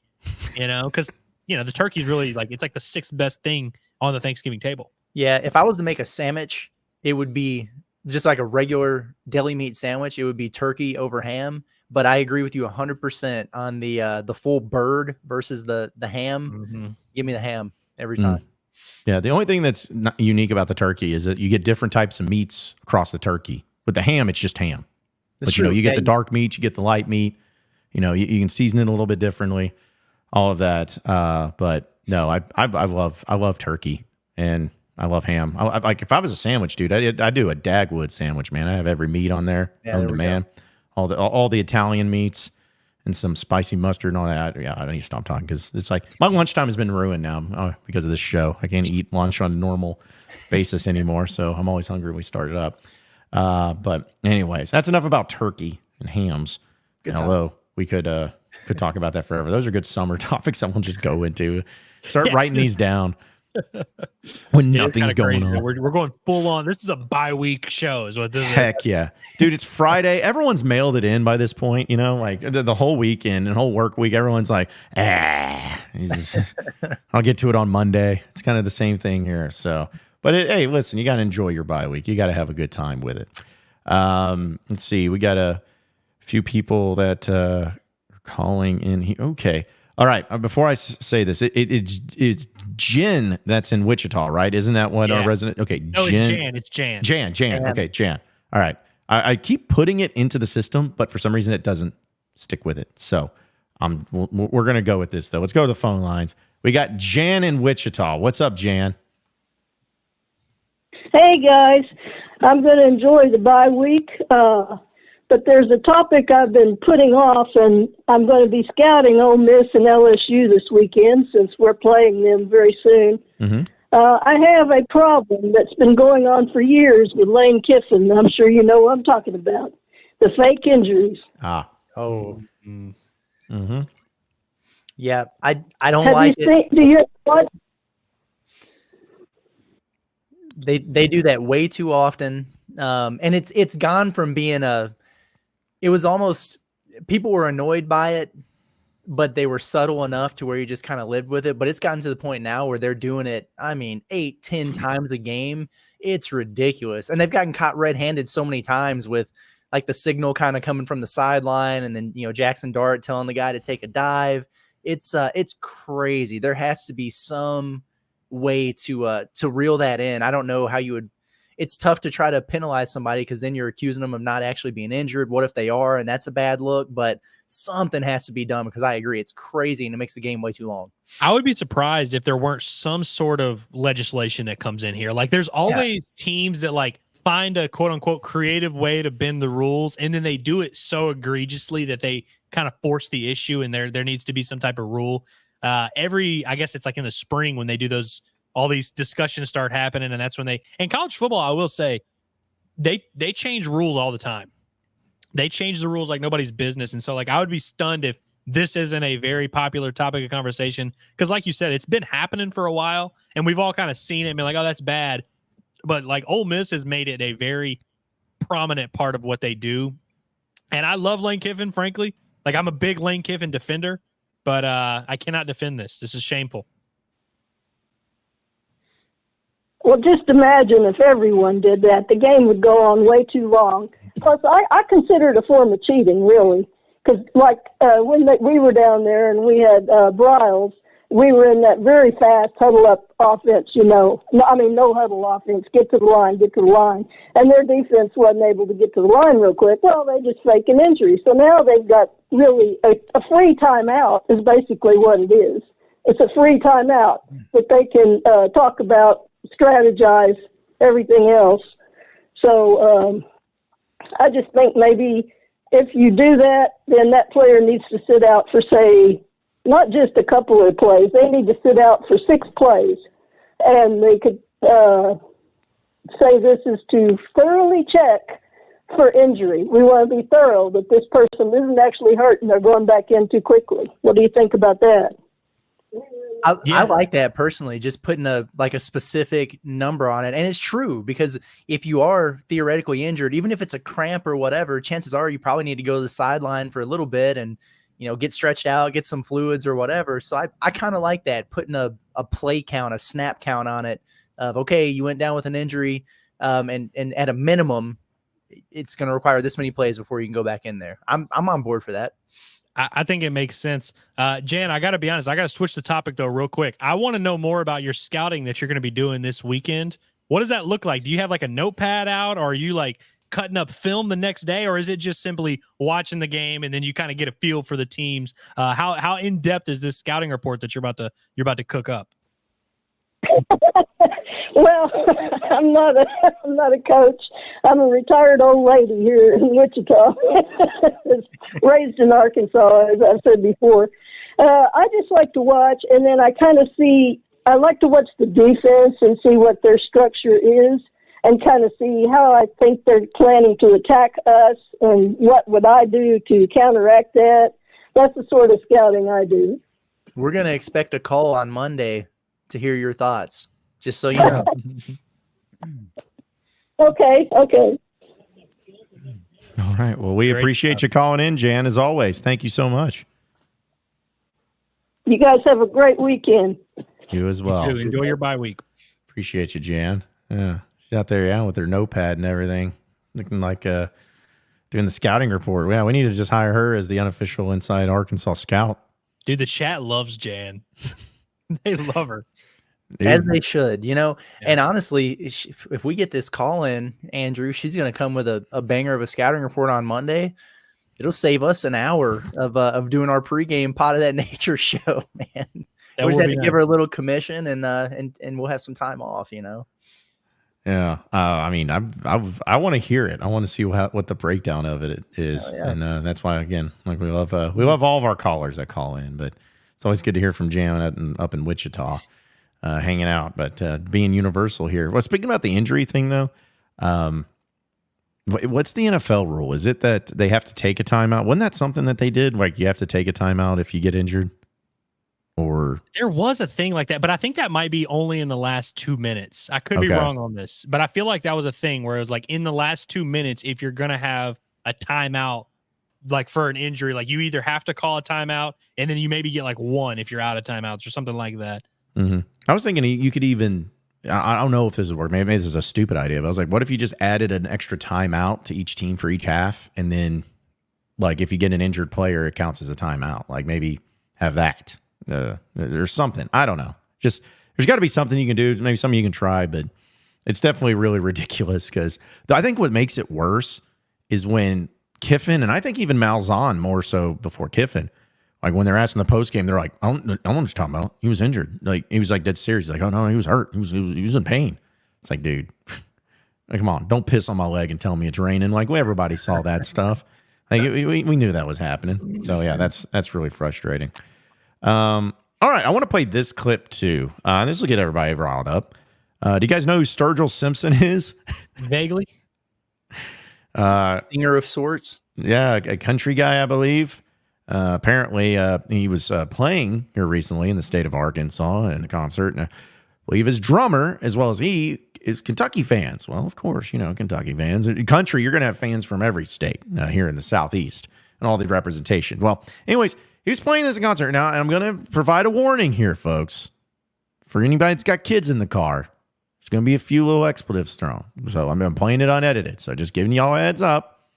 Because the turkey's really like it's like the 6th best thing on the Thanksgiving table. Yeah, if I was to make a sandwich, it would be just like a regular deli meat sandwich. It would be turkey over ham. But I agree with you 100% on the full bird versus the ham. Mm-hmm. Give me the ham every time. Yeah, the only thing that's not unique about the turkey is that you get different types of meats across the turkey. With the ham, it's just ham. That's but true. You get the dark meat, you get the light meat. You can season it a little bit differently. All of that. But no, I love turkey and I love ham. Like if I was a sandwich dude, I do a Dagwood sandwich, man. I have every meat on there. Yeah, man. All the Italian meats and some spicy mustard and all that. Yeah, I need to stop talking because it's like my lunchtime has been ruined now because of this show. I can't eat lunch on a normal basis anymore, so I'm always hungry when we start it up. But anyways, that's enough about turkey and hams. Although we could talk about that forever. Those are good summer topics I will just go into. Start writing these down. When nothing's going on. We're going full on. This is a bye-week show is what this is. Heck yeah. Dude, it's Friday. Everyone's mailed it in by this point, like the whole weekend and whole work week. Everyone's like, I'll get to it on Monday. It's kind of the same thing here. So, but hey, listen, you got to enjoy your bye week. You got to have a good time with it. Let's see. We got a few people that are calling in here. Okay. All right. Before I say this, it's Jen that's in Wichita, right? Isn't that what our resident? Okay, no, Jen. It's Jan. Jan. Okay, Jan. All right. I keep putting it into the system, but for some reason it doesn't stick with it. So we're gonna go with this though. Let's go to the phone lines. We got Jan in Wichita. What's up, Jan? Hey guys, I'm going to enjoy the bye week. But there's a topic I've been putting off, and I'm going to be scouting Ole Miss and LSU this weekend since we're playing them very soon. Mm-hmm. I have a problem that's been going on for years with Lane Kiffin. I'm sure you know what I'm talking about. The fake injuries. Oh. Mm-hmm. Yeah, I don't Have like you it. Do you what? They do that way too often. And it's gone from being it was almost, people were annoyed by it, but they were subtle enough to where you just kind of lived with it. But it's gotten to the point now where they're doing it, 8-10 times a game. It's ridiculous. And they've gotten caught red-handed so many times with like the signal kind of coming from the sideline, and then, Jackson Dart telling the guy to take a dive. It's crazy. There has to be some way to reel that in. I don't know how you would. It's tough to try to penalize somebody because then you're accusing them of not actually being injured. What if they are? And that's a bad look, but something has to be done, because I agree. It's crazy and it makes the game way too long. I would be surprised if there weren't some sort of legislation that comes in here. Like, there's always teams that like find a quote unquote creative way to bend the rules, and then they do it so egregiously that they kind of force the issue, and there needs to be some type of rule. I guess it's like in the spring when they do all these discussions start happening, and that's when in college football, I will say, they change rules all the time. They change the rules like nobody's business. And so like, I would be stunned if this isn't a very popular topic of conversation. Cause like you said, it's been happening for a while and we've all kind of seen it and been like, oh, that's bad. But like Ole Miss has made it a very prominent part of what they do. And I love Lane Kiffin, frankly. Like, I'm a big Lane Kiffin defender, but I cannot defend this. This is shameful. Well, just imagine if everyone did that. The game would go on way too long. Plus, I consider it a form of cheating, really. Because, like, when we were down there and we had Bryles, we were in that very fast huddle-up offense, no huddle offense, get to the line. And their defense wasn't able to get to the line real quick. Well, they just fake an injury. So now they've got really a free timeout is basically what it is. It's a free timeout that they can talk about, strategize, everything else. So I just think maybe if you do that, then that player needs to sit out for, say, not just a couple of plays. They need to sit out for 6 plays. And they could say this is to thoroughly check for injury. We want to be thorough that this person isn't actually hurt and they're going back in too quickly. What do you think about that? I like that personally, just putting a specific number on it. And it's true, because if you are theoretically injured, even if it's a cramp or whatever, chances are you probably need to go to the sideline for a little bit and, get stretched out, get some fluids or whatever. So I kind of like that, putting a play count, a snap count on it of, okay, you went down with an injury, and at a minimum, it's going to require this many plays before you can go back in there. I'm on board for that. I think it makes sense. Jan, I got to be honest. I got to switch the topic, though, real quick. I want to know more about your scouting that you're going to be doing this weekend. What does that look like? Do you have like a notepad out, or are you like cutting up film the next day, or is it just simply watching the game and then you kind of get a feel for the teams? How in depth is this scouting report that you're about to cook up? Well, I'm not a coach. I'm a retired old lady here in Wichita, raised in Arkansas, as I've said before. I just like to watch, and then I like to watch the defense and see what their structure is, and kind of see how I think they're planning to attack us, and what would I do to counteract that. That's the sort of scouting I do. We're going to expect a call on Monday to hear your thoughts, just so you know. Okay. All right. Well, we appreciate you calling in, Jan, as always. Thank you so much. You guys have a great weekend. You as well. You too. Enjoy your bye week. Appreciate you, Jan. Yeah. She's out there with her notepad and everything, looking like doing the scouting report. Yeah, we need to just hire her as the unofficial Inside Arkansas scout. Dude, the chat loves Jan. They love her. Dude. As they should, And honestly, if we get this call in, Andrew, she's going to come with a banger of a scouting report on Monday. It'll save us an hour of doing our pregame Pot of That Nature show, man. We just have to give her a little commission, and we'll have some time off, Yeah, I want to hear it. I want to see what the breakdown of it is, and that's why, again, like we love all of our callers that call in, but it's always good to hear from Jan up in Wichita. Hanging out, but being universal here. Well, speaking about the injury thing, though, what's the NFL rule? Is it that they have to take a timeout? Wasn't that something that they did? Like, you have to take a timeout if you get injured? or there was a thing like that, but I think that might be only in the last 2 minutes. I could be Okay. wrong on this, but I feel like that was a thing where it was like in the last 2 minutes, if you're going to have a timeout, like for an injury, like you either have to call a timeout and then you maybe get like one if you're out of timeouts or something like that. Mm-hmm. I was thinking you could even, I don't know if this would work. Maybe this is a stupid idea, but I was like, what if you just added an extra timeout to each team for each half? And then like if you get an injured player, it counts as a timeout. Like maybe have that. There's something. I don't know. Just there's got to be something you can do. Maybe something you can try, but it's definitely really ridiculous because I think what makes it worse is when Kiffin, and I think even Malzahn more so before Kiffin, like when they're asking the post game, they're like, I don't know what you're talking about. He was injured. Like he was like dead serious. Like, oh no, he was hurt. He was in pain. It's like, dude, like, come on, don't piss on my leg and tell me it's raining. Like everybody saw that stuff. Like we knew that was happening. So yeah, that's really frustrating. All right, I want to play this clip too. This will get everybody riled up. Do you guys know who Sturgill Simpson is? Vaguely. Singer of sorts. Yeah, a country guy, I believe. Apparently, he was playing here recently in the state of Arkansas in a concert. And I believe his drummer, as well as he, is Kentucky fans. Well, of course, Kentucky fans. In country, you're going to have fans from every state here in the Southeast and all the representation. Well, anyways, he was playing this in concert. Now, I'm going to provide a warning here, folks. For anybody that's got kids in the car, there's going to be a few little expletives thrown. So I'm playing it unedited. So just giving y'all a heads up.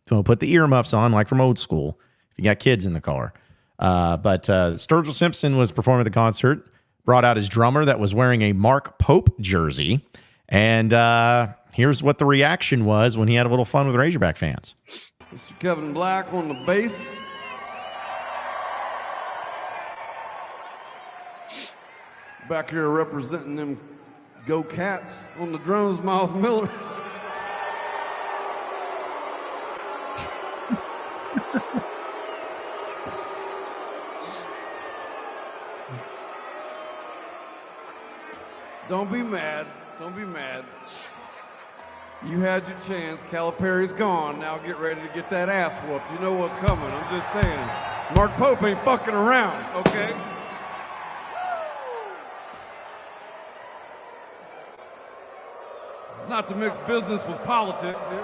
So put the earmuffs on like from old school if you got kids in the car. But Sturgill Simpson was performing at the concert, brought out his drummer that was wearing a Mark Pope jersey. And here's what the reaction was when he had a little fun with Razorback fans. Mr. Kevin Black on the bass. Back here representing them Go Cats on the drums, Miles Miller. Don't be mad. Don't be mad. You had your chance. Calipari's gone. Now get ready to get that ass whooped. You know what's coming. I'm just saying. Mark Pope ain't fucking around, okay? Not to mix business with politics. All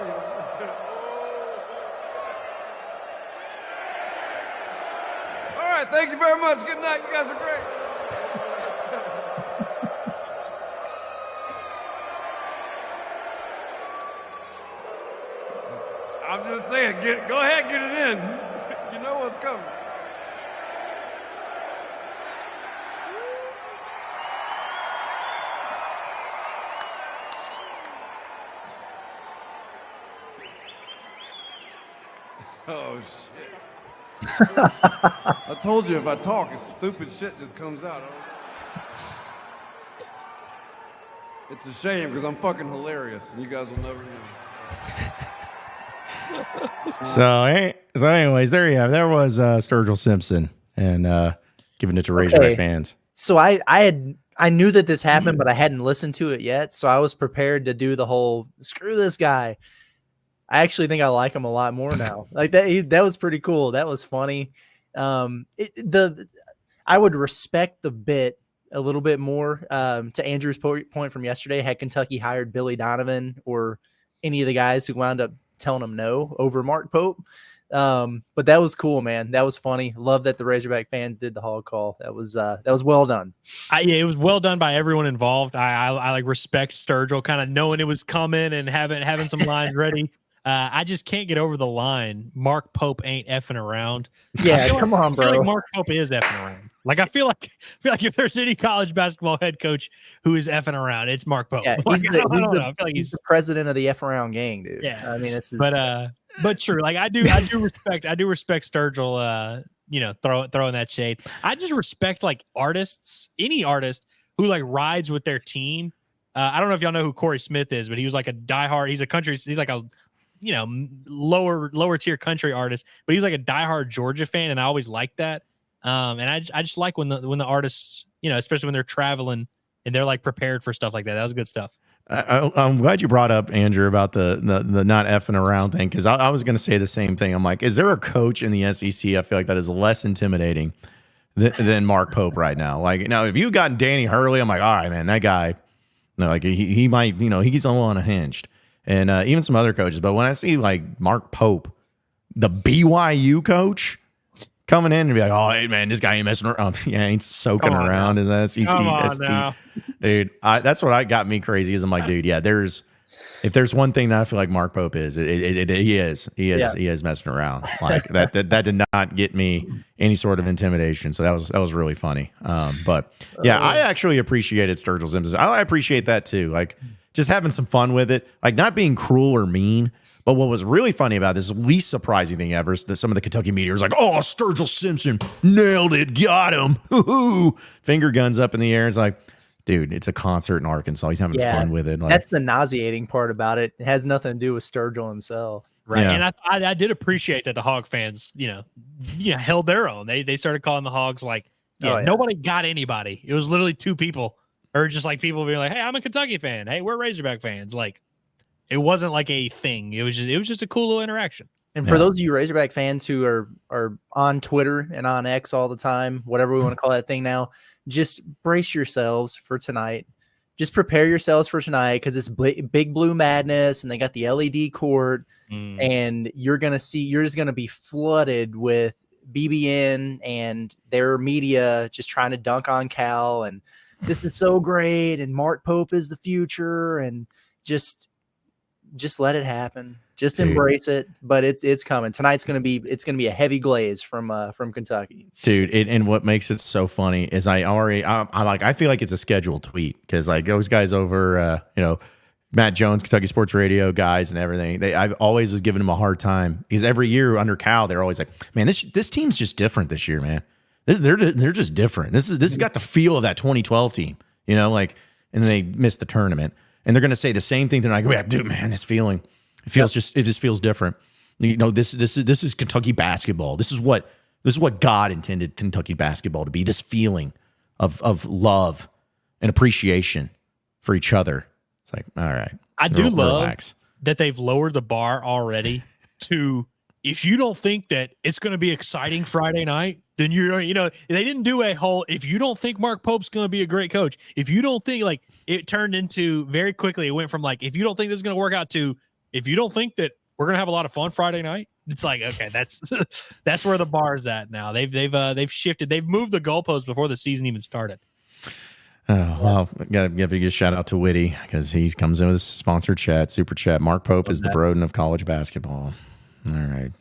right, thank you very much. Good night. You guys are great. I'm just saying, go ahead, get it in. You know what's coming. Oh, shit. I told you if I talk, it's stupid shit just comes out. It's a shame because I'm fucking hilarious and you guys will never know. So anyways, there you have. There was Sturgill Simpson and giving it to Razorback fans. So I knew that this happened, but I hadn't listened to it yet. So I was prepared to do the whole screw this guy. I actually think I like him a lot more now. Like that was pretty cool. That was funny. I would respect the bit a little bit more. To Andrew's point from yesterday, had Kentucky hired Billy Donovan or any of the guys who wound up telling him no over Mark Pope. But that was cool, man. That was funny. Love that the Razorback fans did the hog call. That was well done. Yeah, it was well done by everyone involved. I like respect Sturgill kind of knowing it was coming and having some lines ready. I just can't get over the line. Mark Pope ain't effing around. Yeah, come on, bro. I feel like Mark Pope is effing around. Like I feel like if there's any college basketball head coach who is effing around, it's Mark Pope. Yeah, like, I feel like he's the president of the F around gang, dude. Yeah, I mean, it's but true. Like I do respect Sturgill. Throwing that shade. I just respect like artists, any artist who like rides with their team. I don't know if y'all know who Corey Smith is, but he was like a diehard. He's like a lower tier country artist, but he's like a diehard Georgia fan, and I always like that. And I just like when the artists, especially when they're traveling and they're like prepared for stuff like that. That was good stuff. I'm glad you brought up, Andrew, about the not effing around thing, because I was going to say the same thing. I'm like, is there a coach in the SEC? I feel like that is less intimidating than Mark Pope right now. Like now, if you got Danny Hurley, I'm like, all right, man, that guy, no, like he might, he's a little unhinged, and even some other coaches. But when I see like Mark Pope, the BYU coach, coming in and be like, oh, hey, man, this guy ain't messing around. Yeah, ain't soaking around his SEC. Dude, that's what got me crazy is I'm like, dude, yeah, if there's one thing that I feel like Mark Pope is, he is messing around. Like that did not get me any sort of intimidation. So that was really funny. But yeah, I actually appreciated Sturgill Simpson. I appreciate that too. Like just having some fun with it, like not being cruel or mean. But what was really funny about this least surprising thing ever is that some of the Kentucky media was like, oh, Sturgill Simpson nailed it, got him. Finger guns up in the air. It's like, dude, it's a concert in Arkansas. He's having fun with it. Like, that's the nauseating part about it. It has nothing to do with Sturgill himself. Right. Yeah. And I did appreciate that the Hog fans, held their own. They started calling the Hogs like, nobody got anybody. It was literally two people, or just like people being like, hey, I'm a Kentucky fan. Hey, we're Razorback fans. Like, it wasn't like a thing. It was just a cool little interaction. And for those of you Razorback fans who are on Twitter and on X all the time, whatever we want to call that thing now, just brace yourselves for tonight. Just prepare yourselves for tonight because it's Big Blue Madness and they got the LED court and you're just going to be flooded with BBN and their media just trying to dunk on Cal and this is so great and Mark Pope is the future and just let it happen. Just embrace it, but it's coming. Tonight's gonna be a heavy glaze from Kentucky, dude. And what makes it so funny is I feel like it's a scheduled tweet because like those guys over, Matt Jones, Kentucky Sports Radio guys and everything. I always was giving them a hard time because every year under Cal, they're always like, man, this team's just different this year, man. They're just different. This has got the feel of that 2012 team, and they missed the tournament. And they're going to say the same thing tonight. Like, dude, man, this feeling, it just feels different. This is Kentucky basketball. This is what God intended Kentucky basketball to be. This feeling of love and appreciation for each other. It's like, all right, I do love that they've lowered the bar already to if you don't think that it's going to be exciting Friday night, then they didn't do a whole, if you don't think Mark Pope's going to be a great coach, if you don't think, like, it turned into very quickly, it went from like, if you don't think this is going to work out to, if you don't think that we're going to have a lot of fun Friday night, it's like, okay, that's where the bar's at now. They've shifted. They've moved the goalposts before the season even started. Oh, well, got to give a shout out to Whitty because he comes in with a sponsored super chat. Mark Pope is the Broden of college basketball. All right.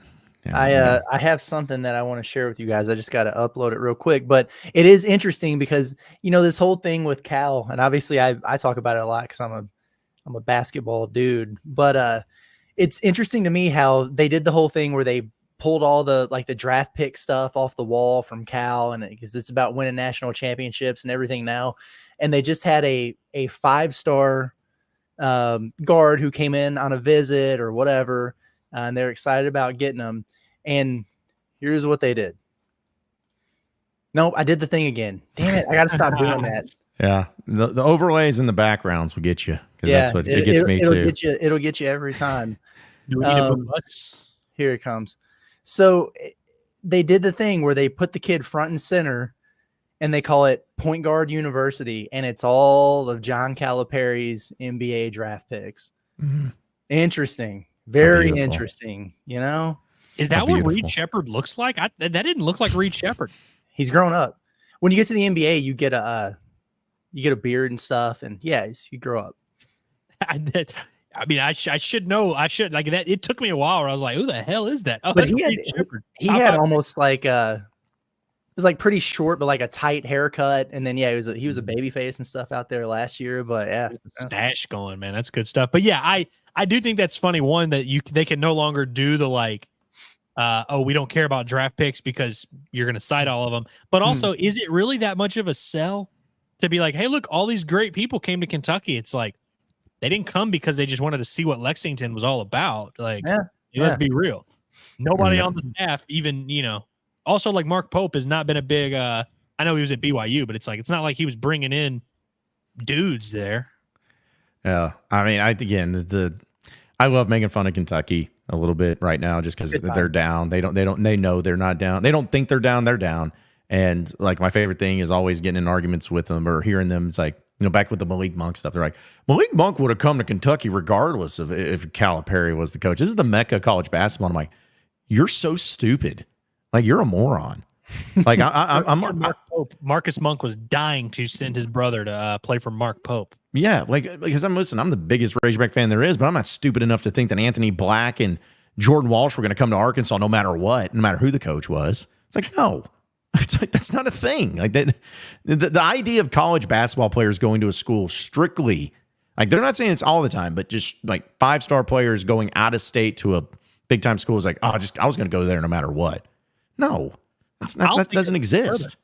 Yeah, I have something that I want to share with you guys. I just got to upload it real quick, but it is interesting because this whole thing with Cal, and obviously I talk about it a lot because I'm a basketball dude. But it's interesting to me how they did the whole thing where they pulled all the draft pick stuff off the wall from Cal, and because it's about winning national championships and everything now, and they just had a 5-star guard who came in on a visit or whatever. And they're excited about getting them. And here's what they did. Nope, I did the thing again. Damn it, I got to stop doing that. Yeah, the overlays and the backgrounds will get you. Because that's what it gets me too. It'll get you every time. Do we need to move us? Here it comes. So they did the thing where they put the kid front and center, and they call it Point Guard University, and it's all of John Calipari's NBA draft picks. Mm-hmm. Interesting. Very interesting, Is that what Reed Shepherd looks like? That didn't look like Reed Shepherd. He's grown up. When you get to the NBA, you get a beard and stuff, and you grow up. I should know. I should like that. It took me a while where I was like, "Who the hell is that?" Oh, but he had almost like it was like pretty short, but like a tight haircut, and then he was a baby face and stuff out there last year. But stash going, man, that's good stuff. But I do think that's funny. One, that they can no longer do the we don't care about draft picks because you're going to cite all of them. But also, is it really that much of a sell to be like, hey, look, all these great people came to Kentucky? It's like they didn't come because they just wanted to see what Lexington was all about. Like, let's be real. Nobody on the staff even, also like Mark Pope has not been a big, I know he was at BYU, but it's like, it's not like he was bringing in dudes there. Yeah, I mean, I love making fun of Kentucky a little bit right now just because they're down. They know they're not down. They don't think they're down. They're down, And like my favorite thing is always getting in arguments with them or hearing them. It's like, back with the Malik Monk stuff. They're like, Malik Monk would have come to Kentucky regardless of if Calipari was the coach. This is the Mecca of college basketball. I'm like, you're so stupid. Like, you're a moron. Like, Marcus Monk was dying to send his brother to play for Mark Pope. Yeah, because I'm the biggest Razorback fan there is, but I'm not stupid enough to think that Anthony Black and Jordan Walsh were going to come to Arkansas no matter what, no matter who the coach was. It's like, no. It's like, that's not a thing. Like, that, the idea of college basketball players going to a school strictly, like, they're not saying it's all the time, but just like 5-star players going out of state to a big time school is like, I was going to go there no matter what. No, that doesn't exist.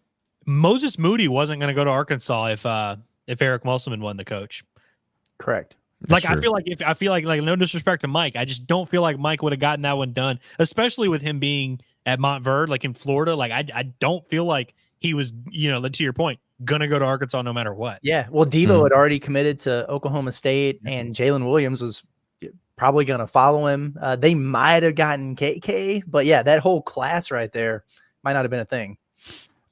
Moses Moody wasn't going to go to Arkansas if Eric Musselman won the coach. Correct. Like, I feel like no disrespect to Mike, I just don't feel like Mike would have gotten that one done, especially with him being at Montverde, like in Florida. Like, I don't feel like he was, to your point, gonna go to Arkansas no matter what. Yeah. Well, Debo had already committed to Oklahoma State, and Jalen Williams was probably gonna follow him. They might have gotten KK, but yeah, that whole class right there might not have been a thing.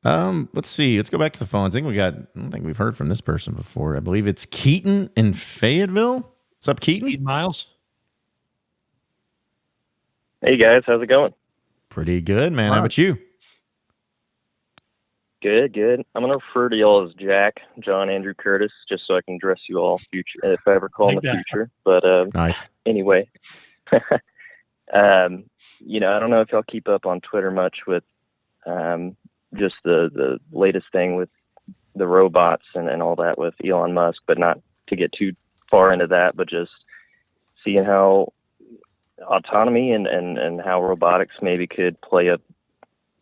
Let's see. Let's go back to the phones. I don't think we've heard from this person before. I believe it's Keaton in Fayetteville. What's up, Keaton? Keaton Miles. Hey guys, how's it going? Pretty good, man. How about you? Good. I'm going to refer to y'all as Jack, John Andrew Curtis, just so I can address you all future if I ever call in the future. But nice. Anyway, I don't know if y'all keep up on Twitter much with just the latest thing with the robots and all that with Elon Musk, but not to get too far into that, but just seeing how autonomy and how robotics maybe could play a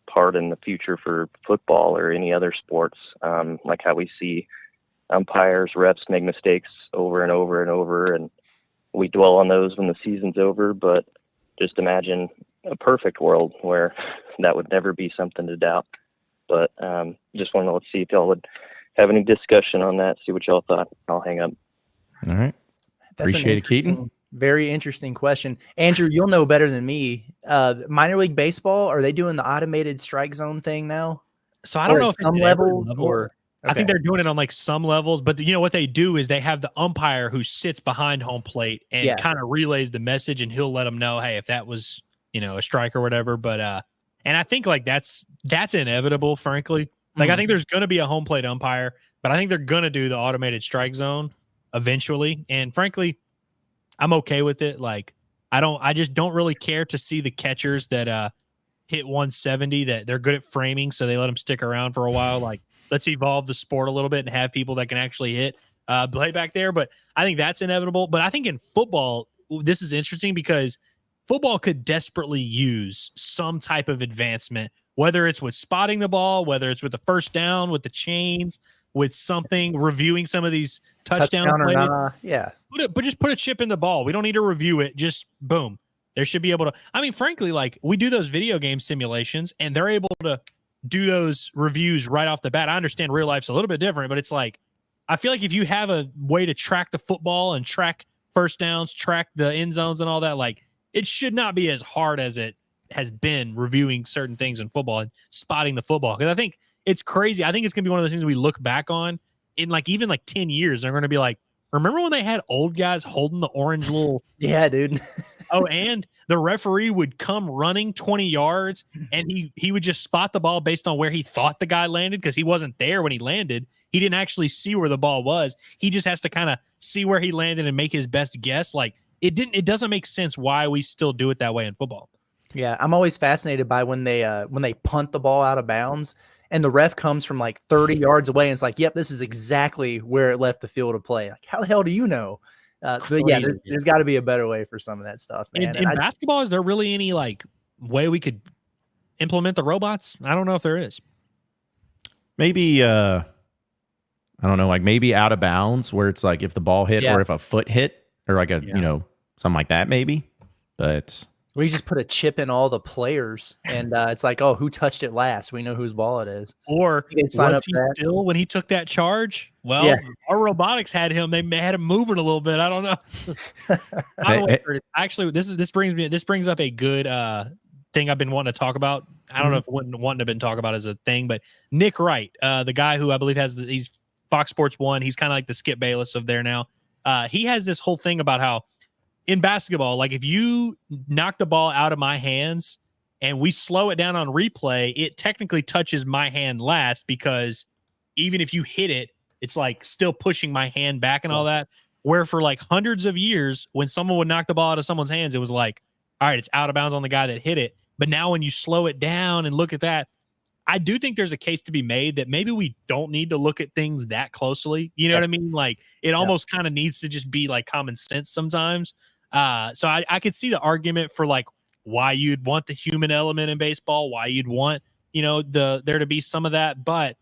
part in the future for football or any other sports, like how we see umpires, refs make mistakes over and over and over, and we dwell on those when the season's over. But just imagine a perfect world where that would never be something to doubt. But just wanted to see if y'all would have any discussion on that, see what y'all thought. I'll hang up. All right. Appreciate it, Keaton. Very interesting question. Andrew, you'll know better than me. Minor League Baseball, are they doing the automated strike zone thing now? So I don't know if some it's levels level. or okay. I think they're doing it on like some levels, but what they do is they have the umpire who sits behind home plate and kind of relays the message, and he'll let them know, hey, if that was, a strike or whatever. But and I think like that's inevitable, frankly. Like I think there's going to be a home plate umpire, but I think they're going to do the automated strike zone eventually. And frankly, I'm okay with it. Like I just don't really care to see the catchers that hit 170 that they're good at framing, so they let them stick around for a while. Like, let's evolve the sport a little bit and have people that can actually hit play back there. But I think that's inevitable. But I think in football, this is interesting because football could desperately use some type of advancement, whether it's with spotting the ball, whether it's with the first down, with the chains, with something, reviewing some of these touchdown plays. Yeah. But just put a chip in the ball. We don't need to review it. Just boom. There should be able to. I mean, frankly, like we do those video game simulations and they're able to do those reviews right off the bat. I understand real life's a little bit different, but it's like, I feel like if you have a way to track the football and track first downs, track the end zones and all that, like it should not be as hard as it has been reviewing certain things in football and spotting the football. Because I think it's crazy. I think it's going to be one of those things we look back on in like even like 10 years. They're going to be like, remember when they had old guys holding the orange little. Yeah, dude. Oh, and the referee would come running 20 yards and he would just spot the ball based on where he thought the guy landed because he wasn't there when he landed. He didn't actually see where the ball was. He just has to kind of see where he landed and make his best guess. Like it doesn't make sense why we still do it that way in football. Yeah, I'm always fascinated by when they punt the ball out of bounds and the ref comes from like 30 yards away and it's like, yep, this is exactly where it left the field of play. Like, how the hell do you know? But yeah, there's got to be a better way for some of that stuff, man. In basketball, is there really any like way we could implement the robots? I don't know if there is. Maybe I don't know, like maybe out of bounds where it's like if the ball hit or if a foot hit or like a something like that maybe. But we just put a chip in all the players, and it's like, oh, who touched it last? We know whose ball it is. Or was he still when he took that charge? Well, our robotics had him. They had him moving a little bit. I don't know. Actually, this brings up a good thing I've been wanting to talk about I don't know if it wouldn't want to have been talked about as a thing, but Nick Wright, the guy who I believe he's Fox Sports 1, he's kind of like the Skip Bayless of there now. He has this whole thing about how in basketball, like if you knock the ball out of my hands and we slow it down on replay, it technically touches my hand last because even if you hit it, it's like still pushing my hand back and all that. Where for like hundreds of years, when someone would knock the ball out of someone's hands, it was like, all right, it's out of bounds on the guy that hit it. But now when you slow it down and look at that, I do think there's a case to be made that maybe we don't need to look at things that closely. You know what I mean? Like it almost kind of needs to just be like common sense sometimes. So I could see the argument for like why you'd want the human element in baseball, why you'd want, there to be some of that. But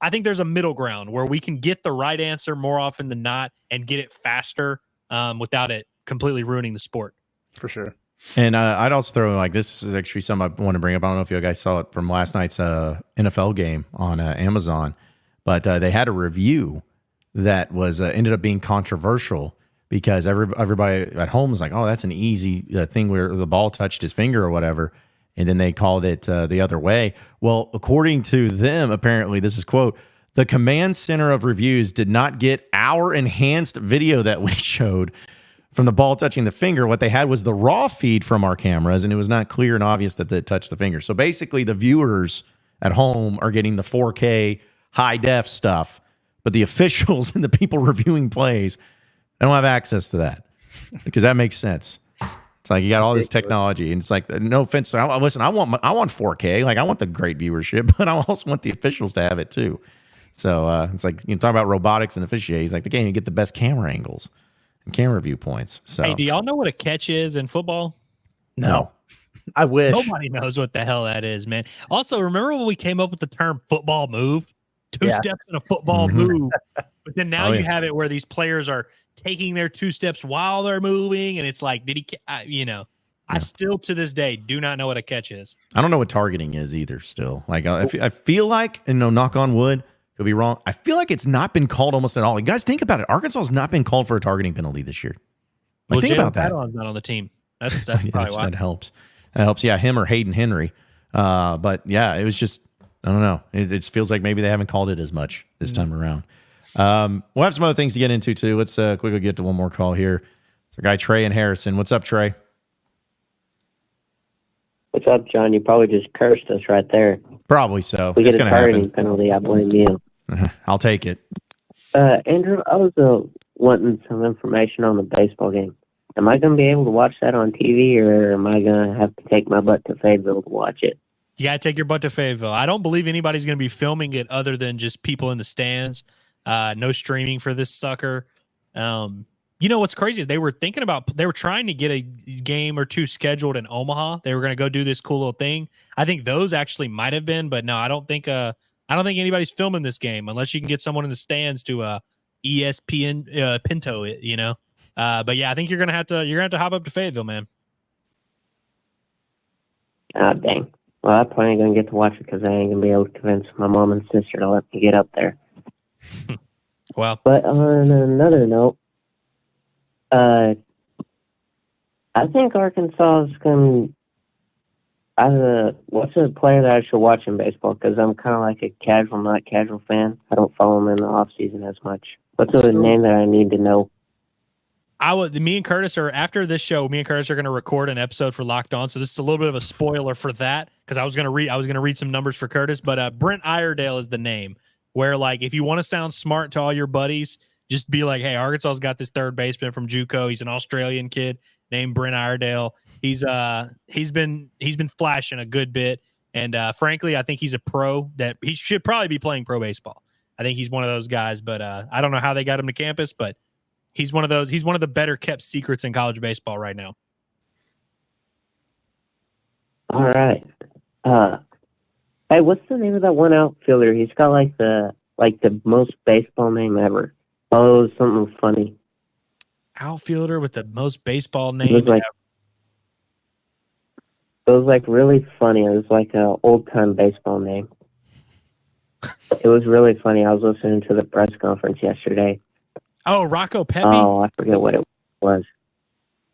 I think there's a middle ground where we can get the right answer more often than not and get it faster without it completely ruining the sport. For sure. And I'd also throw like this is actually something I want to bring up. I don't know if you guys saw it from last night's NFL game on Amazon, but they had a review that was ended up being controversial because everybody at home was like, "Oh, that's an easy thing where the ball touched his finger or whatever," and then they called it the other way. Well, according to them, apparently this is quote, "The command center of reviews did not get our enhanced video that we showed from the ball touching the finger. What they had was the raw feed from our cameras, and it was not clear and obvious that it touched the finger." So basically, the viewers at home are getting the 4K high def stuff, but the officials and the people reviewing plays, they don't have access to that because that makes sense. It's like you got all this technology, and it's like, no offense. Listen, I want 4K. Like I want the great viewership, but I also want the officials to have it too. So it's like talk about robotics and officiating. He's like the game, you get the best camera angles and camera viewpoints. So, hey, do y'all know what a catch is in football? No. I wish. Nobody knows what the hell that is, man. Also, remember when we came up with the term football move? Two steps in a football move. But then now you have it where these players are taking their 2 steps while they're moving, and it's like, did he? I still to this day do not know what a catch is. I don't know what targeting is either. Still, like I feel like, and no, knock on wood, could be wrong. I feel like it's not been called almost at all. You guys think about it. Arkansas has not been called for a targeting penalty this year. Like, think about that. Not on the team. That's probably why. That helps. That helps. Yeah, him or Hayden Henry. But yeah, it was just, I don't know. It feels like maybe they haven't called it as much this time around. We'll have some other things to get into too. Let's quickly get to one more call here. It's our guy Trey and Harrison. What's up, Trey? What's up, John? You probably just cursed us right there. Probably so. We get a targeting penalty. I blame you. I'll take it. Andrew, I was wanting some information on the baseball game. Am I going to be able to watch that on TV, or am I going to have to take my butt to Fayetteville to watch it? You got to take your butt to Fayetteville. I don't believe anybody's going to be filming it other than just people in the stands. No streaming for this sucker. What's crazy is they were trying to get a game or two scheduled in Omaha. They were going to go do this cool little thing. I think those actually might have been, but no, I don't think anybody's filming this game unless you can get someone in the stands to ESPN Pinto it, But yeah, I think you're gonna have to hop up to Fayetteville, man. Ah, dang. Well, I'm probably going to get to watch it because I ain't going to be able to convince my mom and sister to let me get up there. Well, but on another note, I think Arkansas is going to. What's a player that I should watch in baseball? Because I'm kind of like a casual, not casual fan. I don't follow them in the off season as much. What's a name that I need to know? Me and Curtis are after this show. Me and Curtis are going to record an episode for Locked On. So this is a little bit of a spoiler for that because I was going to read some numbers for Curtis. But Brent Iredale is the name. Where like if you want to sound smart to all your buddies, just be like, hey, Arkansas's got this third baseman from JUCO. He's an Australian kid named Brent Iredale. He's been flashing a good bit, and frankly, I think he's a pro that he should probably be playing pro baseball. I think he's one of those guys, but I don't know how they got him to campus, but he's one of those. He's one of the better kept secrets in college baseball right now. All right. Hey, what's the name of that one outfielder? He's got like the most baseball name ever. Oh, it was something funny. Outfielder with the most baseball name ever. It was like really funny. It was like an old time baseball name. It was really funny. I was listening to the press conference yesterday. Oh, Rocco Pepe? Oh, I forget what it was.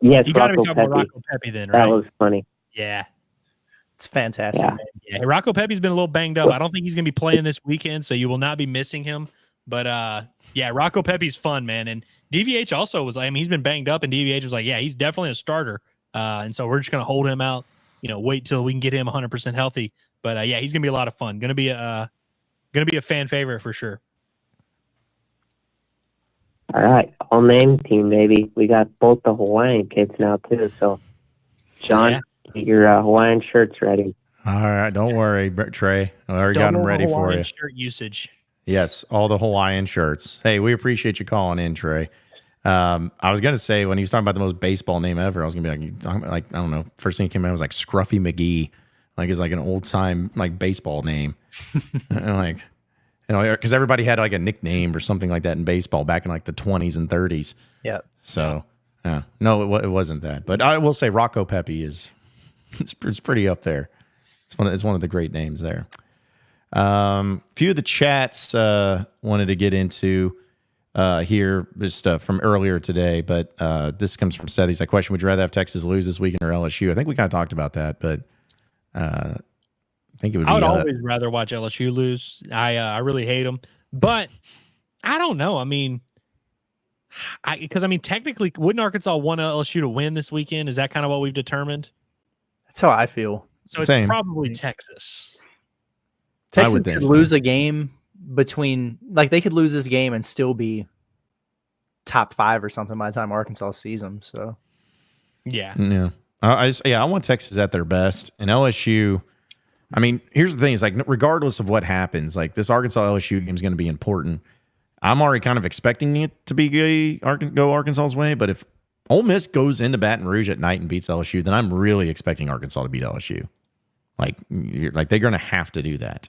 Yes, you got to be talking about Rocco Pepe then, right? That was funny. Yeah. It's fantastic. Yeah. Man. Yeah, Rocco Pepe's been a little banged up. I don't think he's going to be playing this weekend, so you will not be missing him. But yeah, Rocco Pepe's fun, man. And DVH also was like, I mean, he's been banged up, and DVH was like, yeah, he's definitely a starter. And so we're just going to hold him out, wait till we can get him 100% healthy. But yeah, he's going to be a lot of fun. Going to be a fan favorite for sure. All right, all name team, baby. We got both the Hawaiian kids now too. So, Sean, get your Hawaiian shirts ready. All right, don't worry, Trey. I already got them ready for you. Shirt usage. Yes, all the Hawaiian shirts. Hey, we appreciate you calling in, Trey. I was gonna say when he was talking about the most baseball name ever, I was gonna be like I don't know. First thing that came out was like Scruffy McGee, like it's like an old time like baseball name, and because everybody had like a nickname or something like that in baseball back in like the 20s and 30s. Yeah. So, no, it wasn't that. But I will say Rocco Pepe is it's pretty up there. It's one of the great names there. Few of the chats wanted to get into here just from earlier today, but this comes from Seth. He's like, question, would you rather have Texas lose this weekend or LSU? I think we kind of talked about that, but I think it would be... I would always rather watch LSU lose. I really hate them, but I don't know. I mean, because technically, wouldn't Arkansas want LSU to win this weekend? Is that kind of what we've determined? That's how I feel. So Same. It's probably Texas. Texas could lose a game between, like, they could lose this game and still be top 5 or something by the time Arkansas sees them. So, yeah. I want Texas at their best, and LSU. I mean, here's the thing: is like regardless of what happens, like this Arkansas LSU game is going to be important. I'm already kind of expecting it to be go Arkansas's way, but if Ole Miss goes into Baton Rouge at night and beats LSU, then I'm really expecting Arkansas to beat LSU. Like they're going to have to do that.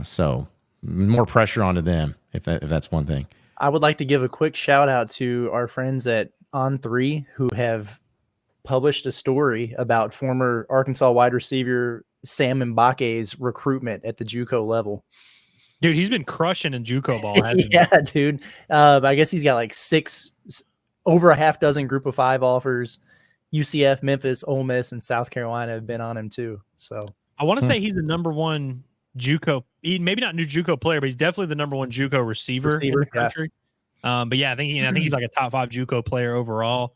So more pressure onto them if that's one thing. I would like to give a quick shout out to our friends at On3 who have published a story about former Arkansas wide receiver Sam Mbake's recruitment at the JUCO level. Dude, he's been crushing in JUCO ball. Yeah, dude. I guess he's got like over a half dozen group of 5 offers. UCF, Memphis, Ole Miss, and South Carolina have been on him too. So I want to say he's the number one JUCO, maybe not new JUCO player, but he's definitely the number one JUCO receiver in the country. Yeah. But yeah, I think he's like a top 5 JUCO player overall,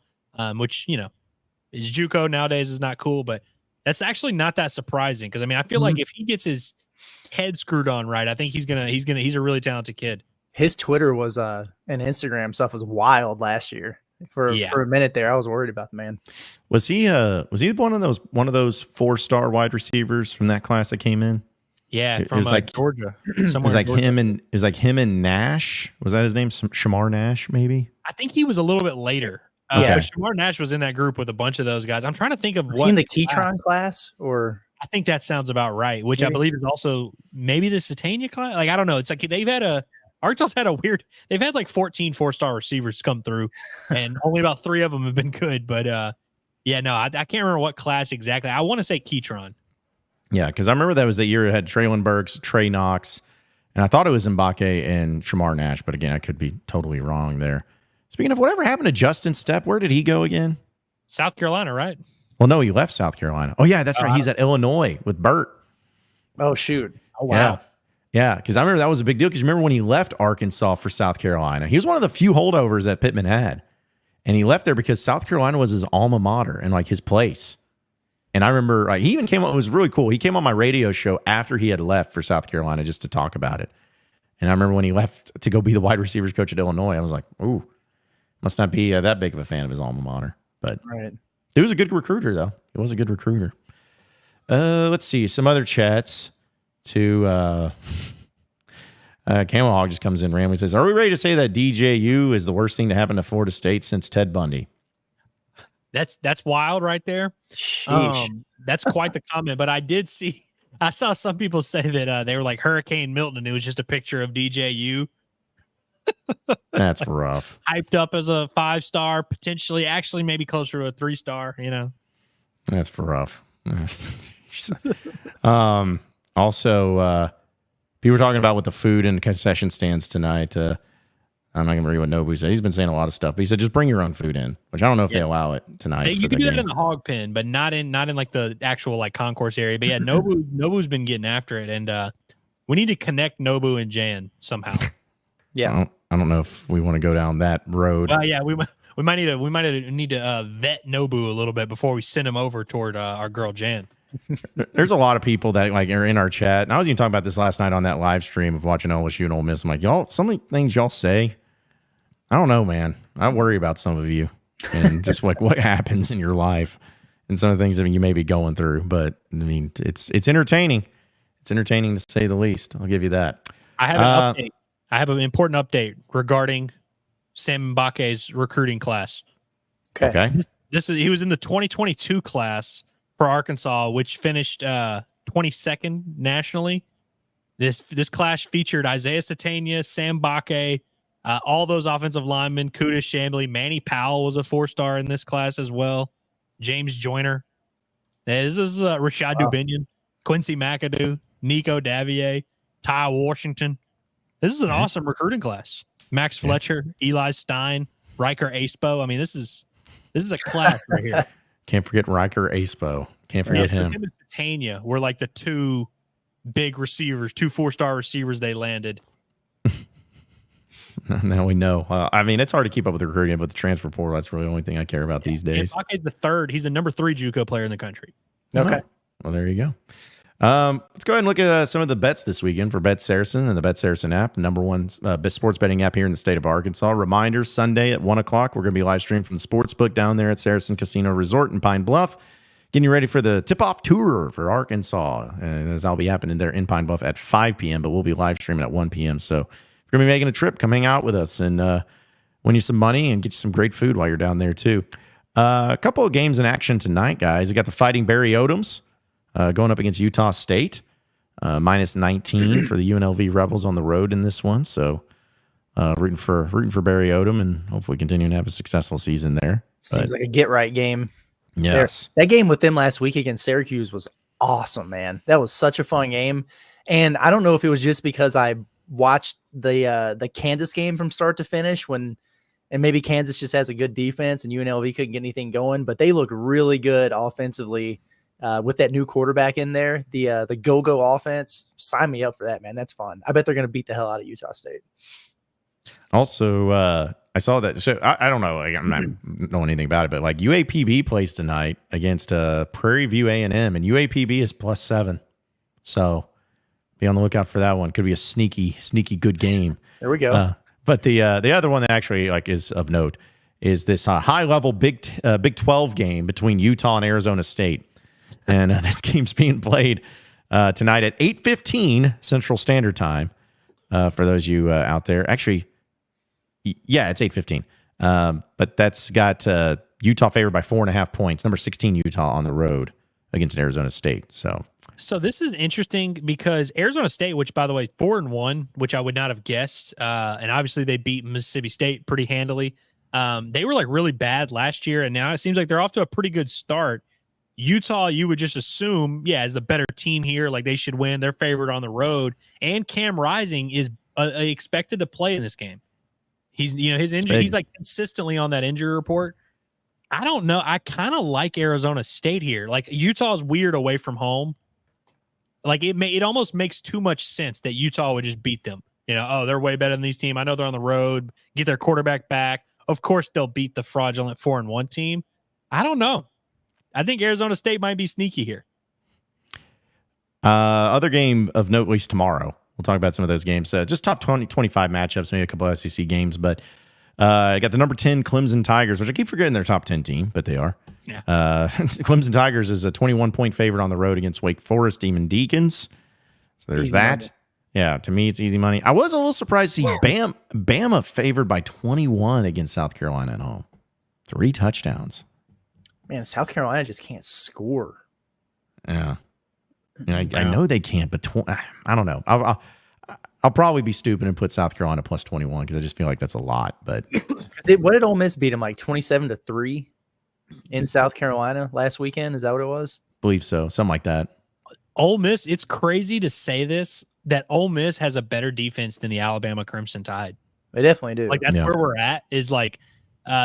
which, is JUCO nowadays is not cool, but that's actually not that surprising. Cause I feel like if he gets his head screwed on right, I think he's a really talented kid. His Twitter was, and Instagram stuff was wild last year. For a minute there, I was worried about the man. Was he one of those 4-star wide receivers from that class that came in? Yeah, from like Georgia. It was like him and Nash. Was that his name? Shamar Nash, maybe? I think he was a little bit later. But Shamar Nash was in that group with a bunch of those guys. I'm trying to think of was he in the Keytron class, or I think that sounds about right. Which I believe is also maybe the Satania class. Like I don't know. It's like Arkansas they've had like 14 4-star receivers come through, and only about 3 of them have been good. But I can't remember what class exactly. I want to say Keytron. Yeah, because I remember that was the year it had Traylon Burks, Trey Knox, and I thought it was Mbake and Shamar Nash, but again, I could be totally wrong there. Speaking of, whatever happened to Justin Stepp? Where did he go again? South Carolina, right? Well, no, he left South Carolina. Oh, yeah, that's right. He's at Illinois with Burt. Oh, shoot. Oh, wow. Yeah, because I remember that was a big deal. Because remember when he left Arkansas for South Carolina, he was one of the few holdovers that Pittman had. And he left there because South Carolina was his alma mater and like his place. And I remember he even came on, it was really cool. He came on my radio show after he had left for South Carolina just to talk about it. And I remember when he left to go be the wide receivers coach at Illinois, I was like, ooh, must not be that big of a fan of his alma mater. But he was a good recruiter, though. He was a good recruiter. Let's see. Some other chats to Camel Hog just comes in randomly. Says, are we ready to say that DJU is the worst thing to happen to Florida State since Ted Bundy? That's wild right there. That's quite the comment. But I saw some people say that they were like Hurricane Milton, and it was just a picture of DJU. That's rough. Hyped up as a 5-star, potentially, actually maybe closer to a 3-star. That's rough. Also, people were talking about with the food and concession stands tonight. I'm not going to read what Nobu said. He's been saying a lot of stuff. But he said, just bring your own food in, which I don't know if they allow it tonight. You can do that in the hog pen, but not in like the actual like concourse area. But yeah, Nobu's been getting after it, and we need to connect Nobu and Jan somehow. Yeah, I don't know if we want to go down that road. Well, yeah, we might need to vet Nobu a little bit before we send him over toward our girl Jan. There's a lot of people that like are in our chat, and I was even talking about this last night on that live stream of watching LSU and Ole Miss. I'm like, y'all, some of the things y'all say, I don't know, man. I worry about some of you and just like what happens in your life and some of the things that you may be going through. But I mean, it's entertaining. It's entertaining to say the least. I'll give you that. I have an update. I have an important update regarding Sam Mbake's recruiting class. Okay. He was in the 2022 class for Arkansas, which finished 22nd nationally. This class featured Isaiah Satania, Sam Mbake, all those offensive linemen, Kuda Chambly, Manny Powell was a 4-star in this class as well. James Joyner. This is Rashad Dubinion, Quincy McAdoo, Nico Davier, Ty Washington. This is an awesome recruiting class. Max Fletcher, Eli Stein, Riker Acepo. I mean, this is a class right here. Can't forget Riker Acepo. Can't forget him. Him and Satania were like the two big receivers, 2 4-star receivers they landed. Now we know. I mean, it's hard to keep up with the recruiting, but the transfer portal, that's really the only thing I care about these days. Mbake's the third. He's the number 3 JUCO player in the country. Okay. Well, there you go. Let's go ahead and look at some of the bets this weekend for BetSaracen and the BetSaracen app, the number one best sports betting app here in the state of Arkansas. Reminder, Sunday at 1 o'clock, we're going to be live streamed from the Sportsbook down there at Saracen Casino Resort in Pine Bluff. Getting you ready for the tip-off tour for Arkansas. And as I'll be happening there in Pine Bluff at 5 p.m., but we'll be live streaming at 1 p.m. So if you're going to be making a trip, come hang out with us and win you some money and get you some great food while you're down there too. A couple of games in action tonight, guys. We got the Fighting Barry Odoms going up against Utah State. Minus 19 for the UNLV Rebels on the road in this one. So rooting for Barry Odom and hopefully continuing to have a successful season there. Seems like a get-right game. Yes. That game with them last week against Syracuse was awesome, man. That was such a fun game. And I don't know if it was just because I watched the Kansas game from start to finish and maybe Kansas just has a good defense and UNLV couldn't get anything going, but they looked really good offensively with that new quarterback in there. The go-go offense, sign me up for that, man. That's fun. I bet they're going to beat the hell out of Utah State. Also, I saw that. So I don't know. Like, I'm not knowing anything about it, but like UAPB plays tonight against Prairie View A&M, and UAPB is +7. So be on the lookout for that one. Could be a sneaky good game. There we go. But the other one that actually like is of note is this high level Big 12 game between Utah and Arizona State, and this game's being played tonight at 8:15 Central Standard Time. For those of you out there, actually. Yeah, it's 8:15. But that's got Utah favored by 4.5 points. Number 16 Utah on the road against Arizona State. So this is interesting because Arizona State, which by the way 4-1, which I would not have guessed, and obviously they beat Mississippi State pretty handily. They were like really bad last year, and now it seems like they're off to a pretty good start. Utah, you would just assume, is a better team here. Like they should win. They're favored on the road, and Cam Rising is expected to play in this game. He's, his injury. He's like consistently on that injury report. I don't know. I kind of like Arizona State here. Like Utah's weird away from home. Like it almost makes too much sense that Utah would just beat them. They're way better than these teams. I know they're on the road. Get their quarterback back. Of course, they'll beat the fraudulent 4-1 team. I don't know. I think Arizona State might be sneaky here. Other game of note, at least tomorrow. We'll talk about some of those games. Just top 25 matchups, maybe a couple of SEC games. But I got the number 10 Clemson Tigers, which I keep forgetting they're top 10 team, but they are. Yeah. Clemson Tigers is a 21-point favorite on the road against Wake Forest Demon Deacons. So there's easy that. Money. Yeah, to me, it's easy money. I was a little surprised to see Bama favored by 21 against South Carolina at home. 3 touchdowns. Man, South Carolina just can't score. Yeah. I know they can't, but I don't know. I'll probably be stupid and put South Carolina +21 because I just feel like that's a lot. But what did Ole Miss beat them, like 27-3 in South Carolina last weekend? Is that what it was? I believe so, something like that. Ole Miss. It's crazy to say this, that Ole Miss has a better defense than the Alabama Crimson Tide. They definitely do. Like that's where we're at is like,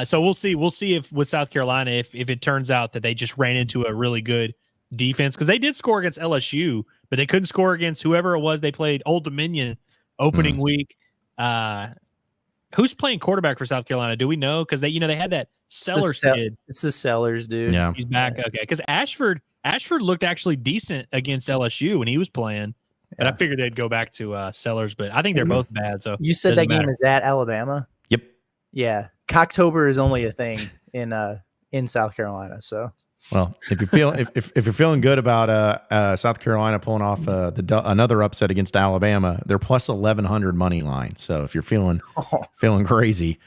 so we'll see. We'll see if with South Carolina, if it turns out that they just ran into a really good defense, because they did score against LSU, but they couldn't score against whoever it was they played Old Dominion opening week. Who's playing quarterback for South Carolina? Do we know? Because they had that Sellers kid. It's the Sellers, dude. Yeah, he's back. Okay, because Ashford looked actually decent against LSU when he was playing. But I figured they'd go back to Sellers, but I think they're both bad. So you said that game is at Alabama? Yep. Yeah. Cocktober is only a thing in South Carolina. So well, if you feel if you're feeling good about South Carolina pulling off another upset against Alabama, they're plus 1,100 money line. So if you're feeling crazy,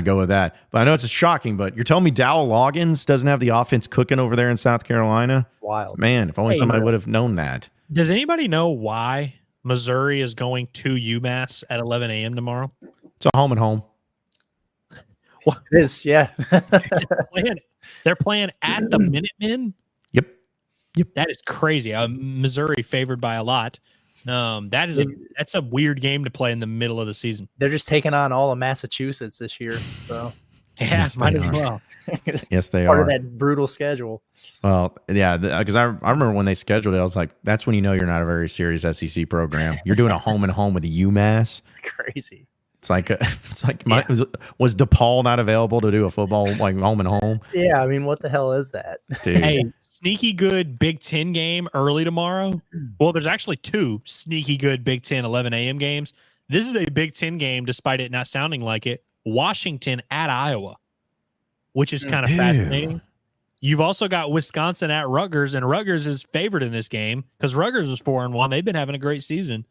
go with that. But I know it's shocking, but you're telling me Dowell Loggins doesn't have the offense cooking over there in South Carolina? Wild, man! If only somebody would have known that. Does anybody know why Missouri is going to UMass at 11 a.m. tomorrow? It's a home and home. It is, yeah. They're playing at the Minutemen. Yep. That is crazy. Missouri favored by a lot. That's a weird game to play in the middle of the season. They're just taking on all of Massachusetts this year. So yeah, might as well. Yes, they part are. Of that brutal schedule. Well, yeah, because I remember when they scheduled it, I was like, that's when you know you're not a very serious SEC program. You're doing a home and home with the UMass. It's crazy. Was DePaul not available to do a football like home and home? Yeah, I mean, what the hell is that? Dude. Hey, sneaky good Big Ten game early tomorrow. Well, there's actually two sneaky good Big Ten 11 a.m. games. This is a Big Ten game, despite it not sounding like it. Washington at Iowa, which is kind of fascinating. You've also got Wisconsin at Rutgers, and Rutgers is favored in this game because Rutgers was 4-1. They've been having a great season.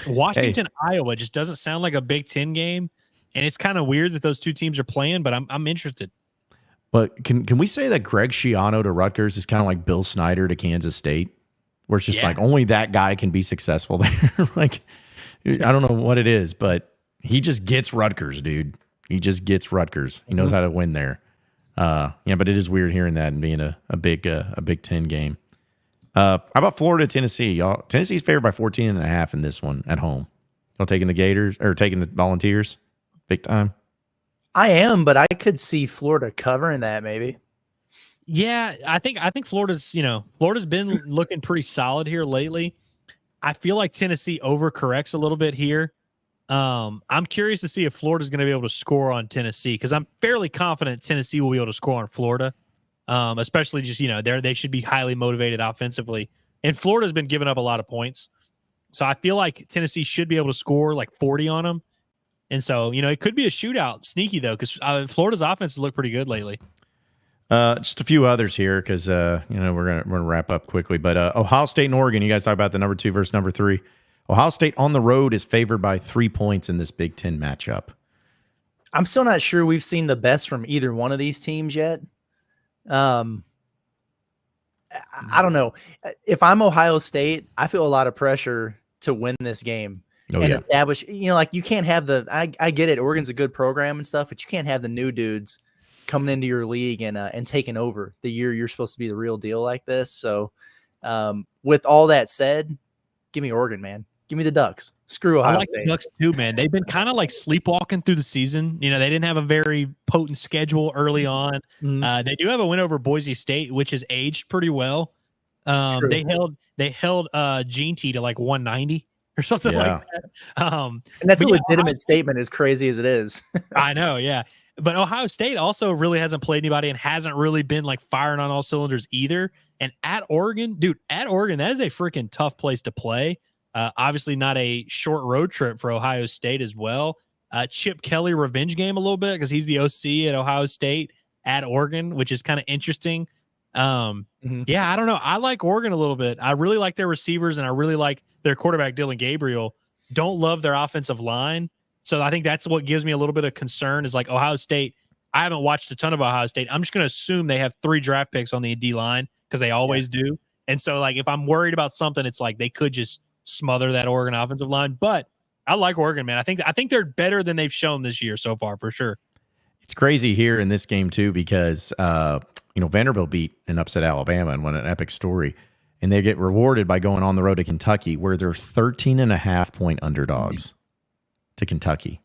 Washington, Iowa just doesn't sound like a Big Ten game, and it's kind of weird that those two teams are playing, but I'm interested. But can we say that Greg Schiano to Rutgers is kind of like Bill Snyder to Kansas State, where it's just like only that guy can be successful there? Like, I don't know what it is, but he just gets Rutgers, dude. He just gets Rutgers. He knows how to win there. But it is weird hearing that and being a Big Ten game. How about Florida, Tennessee? Y'all, Tennessee's favored by 14.5 in this one at home. Y'all taking the Gators or taking the Volunteers big time? I am, but I could see Florida covering that maybe. Yeah, I think Florida's been looking pretty solid here lately. I feel like Tennessee overcorrects a little bit here. I'm curious to see if Florida's going to be able to score on Tennessee, because I'm fairly confident Tennessee will be able to score on Florida. Especially just, they should be highly motivated offensively. And Florida's been giving up a lot of points. So I feel like Tennessee should be able to score like 40 on them. And so, it could be a shootout. Sneaky, though, because Florida's offense has looked pretty good lately. Just a few others here because, we're gonna wrap up quickly. But Ohio State and Oregon, you guys talk about the number 2 versus number 3. Ohio State on the road is favored by 3 points in this Big Ten matchup. I'm still not sure we've seen the best from either one of these teams yet. I don't know. If I'm Ohio State, I feel a lot of pressure to win this game and establish, you can't have I get it. Oregon's a good program and stuff, but you can't have the new dudes coming into your league and taking over the year you're supposed to be the real deal like this. So, with all that said, give me Oregon, man. Give me the Ducks. Screw Ohio State. I like the Ducks too, man. They've been kind of like sleepwalking through the season. They didn't have a very potent schedule early on. They do have a win over Boise State, which has aged pretty well. They held G&T to like 190 or something like that. And that's a legitimate statement, as crazy as it is. I know, yeah. But Ohio State also really hasn't played anybody and hasn't really been like firing on all cylinders either. And at Oregon, that is a freaking tough place to play. Obviously not a short road trip for Ohio State as well. Chip Kelly revenge game a little bit because he's the OC at Ohio State at Oregon, which is kind of interesting. Yeah, I don't know. I like Oregon a little bit. I really like their receivers and I really like their quarterback, Dylan Gabriel. Don't love their offensive line. So I think that's what gives me a little bit of concern is like Ohio State. I haven't watched a ton of Ohio State. I'm just going to assume they have 3 draft picks on the D line because they always do. And so like if I'm worried about something, it's like they could just smother that Oregon offensive line. But I like Oregon, man. I think they're better than they've shown this year so far, for sure. It's crazy here in this game too because Vanderbilt beat and upset Alabama and won an epic story, and they get rewarded by going on the road to Kentucky, where they're 13.5 point underdogs to Kentucky.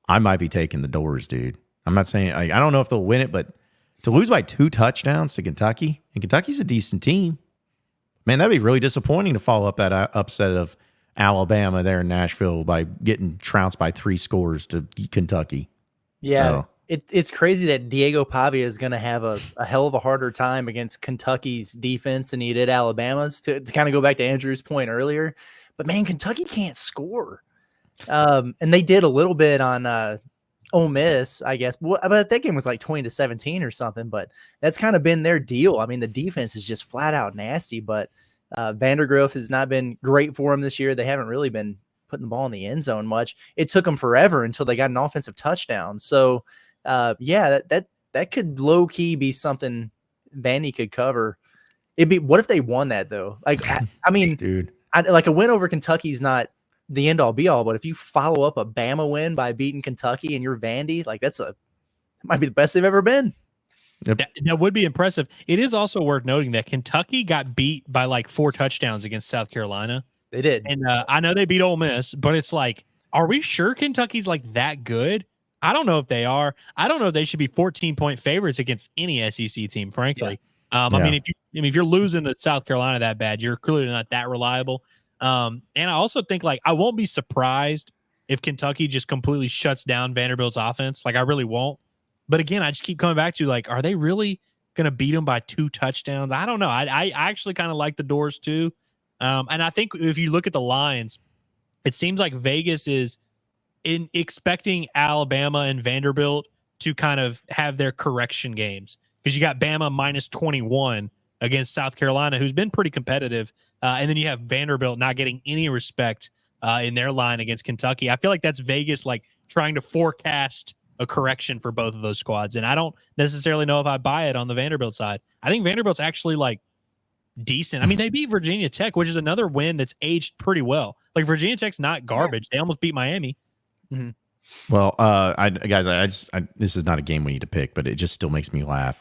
I might be taking the Doors, dude. I'm not saying I don't know if they'll win it, but to lose by 2 touchdowns to Kentucky, and Kentucky's a decent team, man, that'd be really disappointing to follow up that upset of Alabama there in Nashville by getting trounced by 3 scores to Kentucky. Yeah. So, It's crazy that Diego Pavia is going to have a hell of a harder time against Kentucky's defense than he did Alabama's, to kind of go back to Andrew's point earlier. But, man, Kentucky can't score. And they did a little bit on Ole Miss, I guess. But that game was like 20-17 or something. But that's kind of been their deal. I mean, the defense is just flat out nasty. But Vandergriff has not been great for them this year. They haven't really been putting the ball in the end zone much. It took them forever until they got an offensive touchdown. So, that could low key be something Vandy could cover. What if they won that though? Like, I mean, dude, like a win over Kentucky is not the end all be all, but if you follow up a Bama win by beating Kentucky and you're Vandy, like that might be the best they've ever been. Yep. That would be impressive. It is also worth noting that Kentucky got beat by like 4 touchdowns against South Carolina. They did. And I know they beat Ole Miss, but it's like, are we sure Kentucky's like that good? I don't know if they are. I don't know if they should be 14-point favorites against any SEC team, frankly. Yeah. I mean, if you're losing to South Carolina that bad, you're clearly not that reliable. And I also think like I won't be surprised if Kentucky just completely shuts down Vanderbilt's offense. Like I really won't. But again, I just keep coming back to like, are they really going to beat them by 2 touchdowns? I don't know. I actually kind of like the Doors too. And I think if you look at the lines, it seems like Vegas is in expecting Alabama and Vanderbilt to kind of have their correction games, because you got Bama minus 21 against South Carolina, who's been pretty competitive. And then you have Vanderbilt not getting any respect in their line against Kentucky. I feel like that's Vegas like trying to forecast a correction for both of those squads. And I don't necessarily know if I buy it on the Vanderbilt side. I think Vanderbilt's actually like decent. I mean, they beat Virginia Tech, which is another win that's aged pretty well. Like Virginia Tech's not garbage. They almost beat Miami. Mm-hmm. Well, this is not a game we need to pick, but it just still makes me laugh.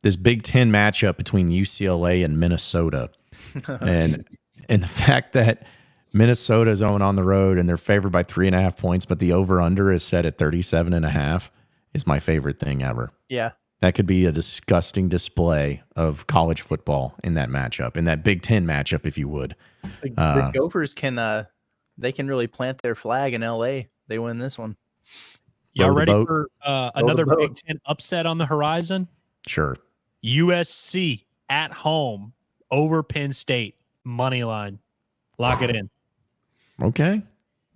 This Big Ten matchup between UCLA and Minnesota, and the fact that Minnesota is going on the road and they're favored by 3.5 points, but the over/under is set at 37.5 is my favorite thing ever. Yeah, that could be a disgusting display of college football in that matchup, in that Big Ten matchup, if you would. The Gophers can really plant their flag in LA. They win this one. Y'all ready for another Big Ten upset on the horizon? Sure. USC at home over Penn State money line. Lock it in. Okay.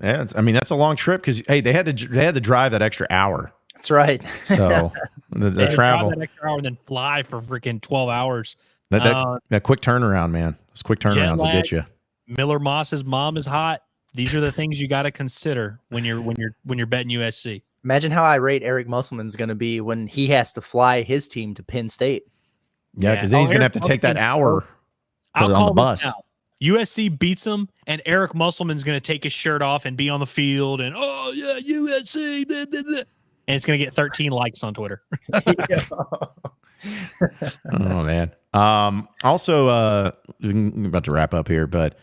Yeah, that's a long trip because hey, they had to drive that extra hour. That's right. So the travel that extra hour and then fly for freaking 12 hours. That quick turnaround, man. Those quick turnarounds will get you. Miller Moss's mom is hot. These are the things you got to consider when you're betting USC. Imagine how irate Eric Musselman's going to be when he has to fly his team to Penn State. Yeah, because then he's going to have to take that hour on the bus. USC beats them, and Eric Musselman's going to take his shirt off and be on the field, and oh yeah, USC, blah, blah, blah. And it's going to get 13 likes on Twitter. Oh man. Also, I'm about to wrap up here, but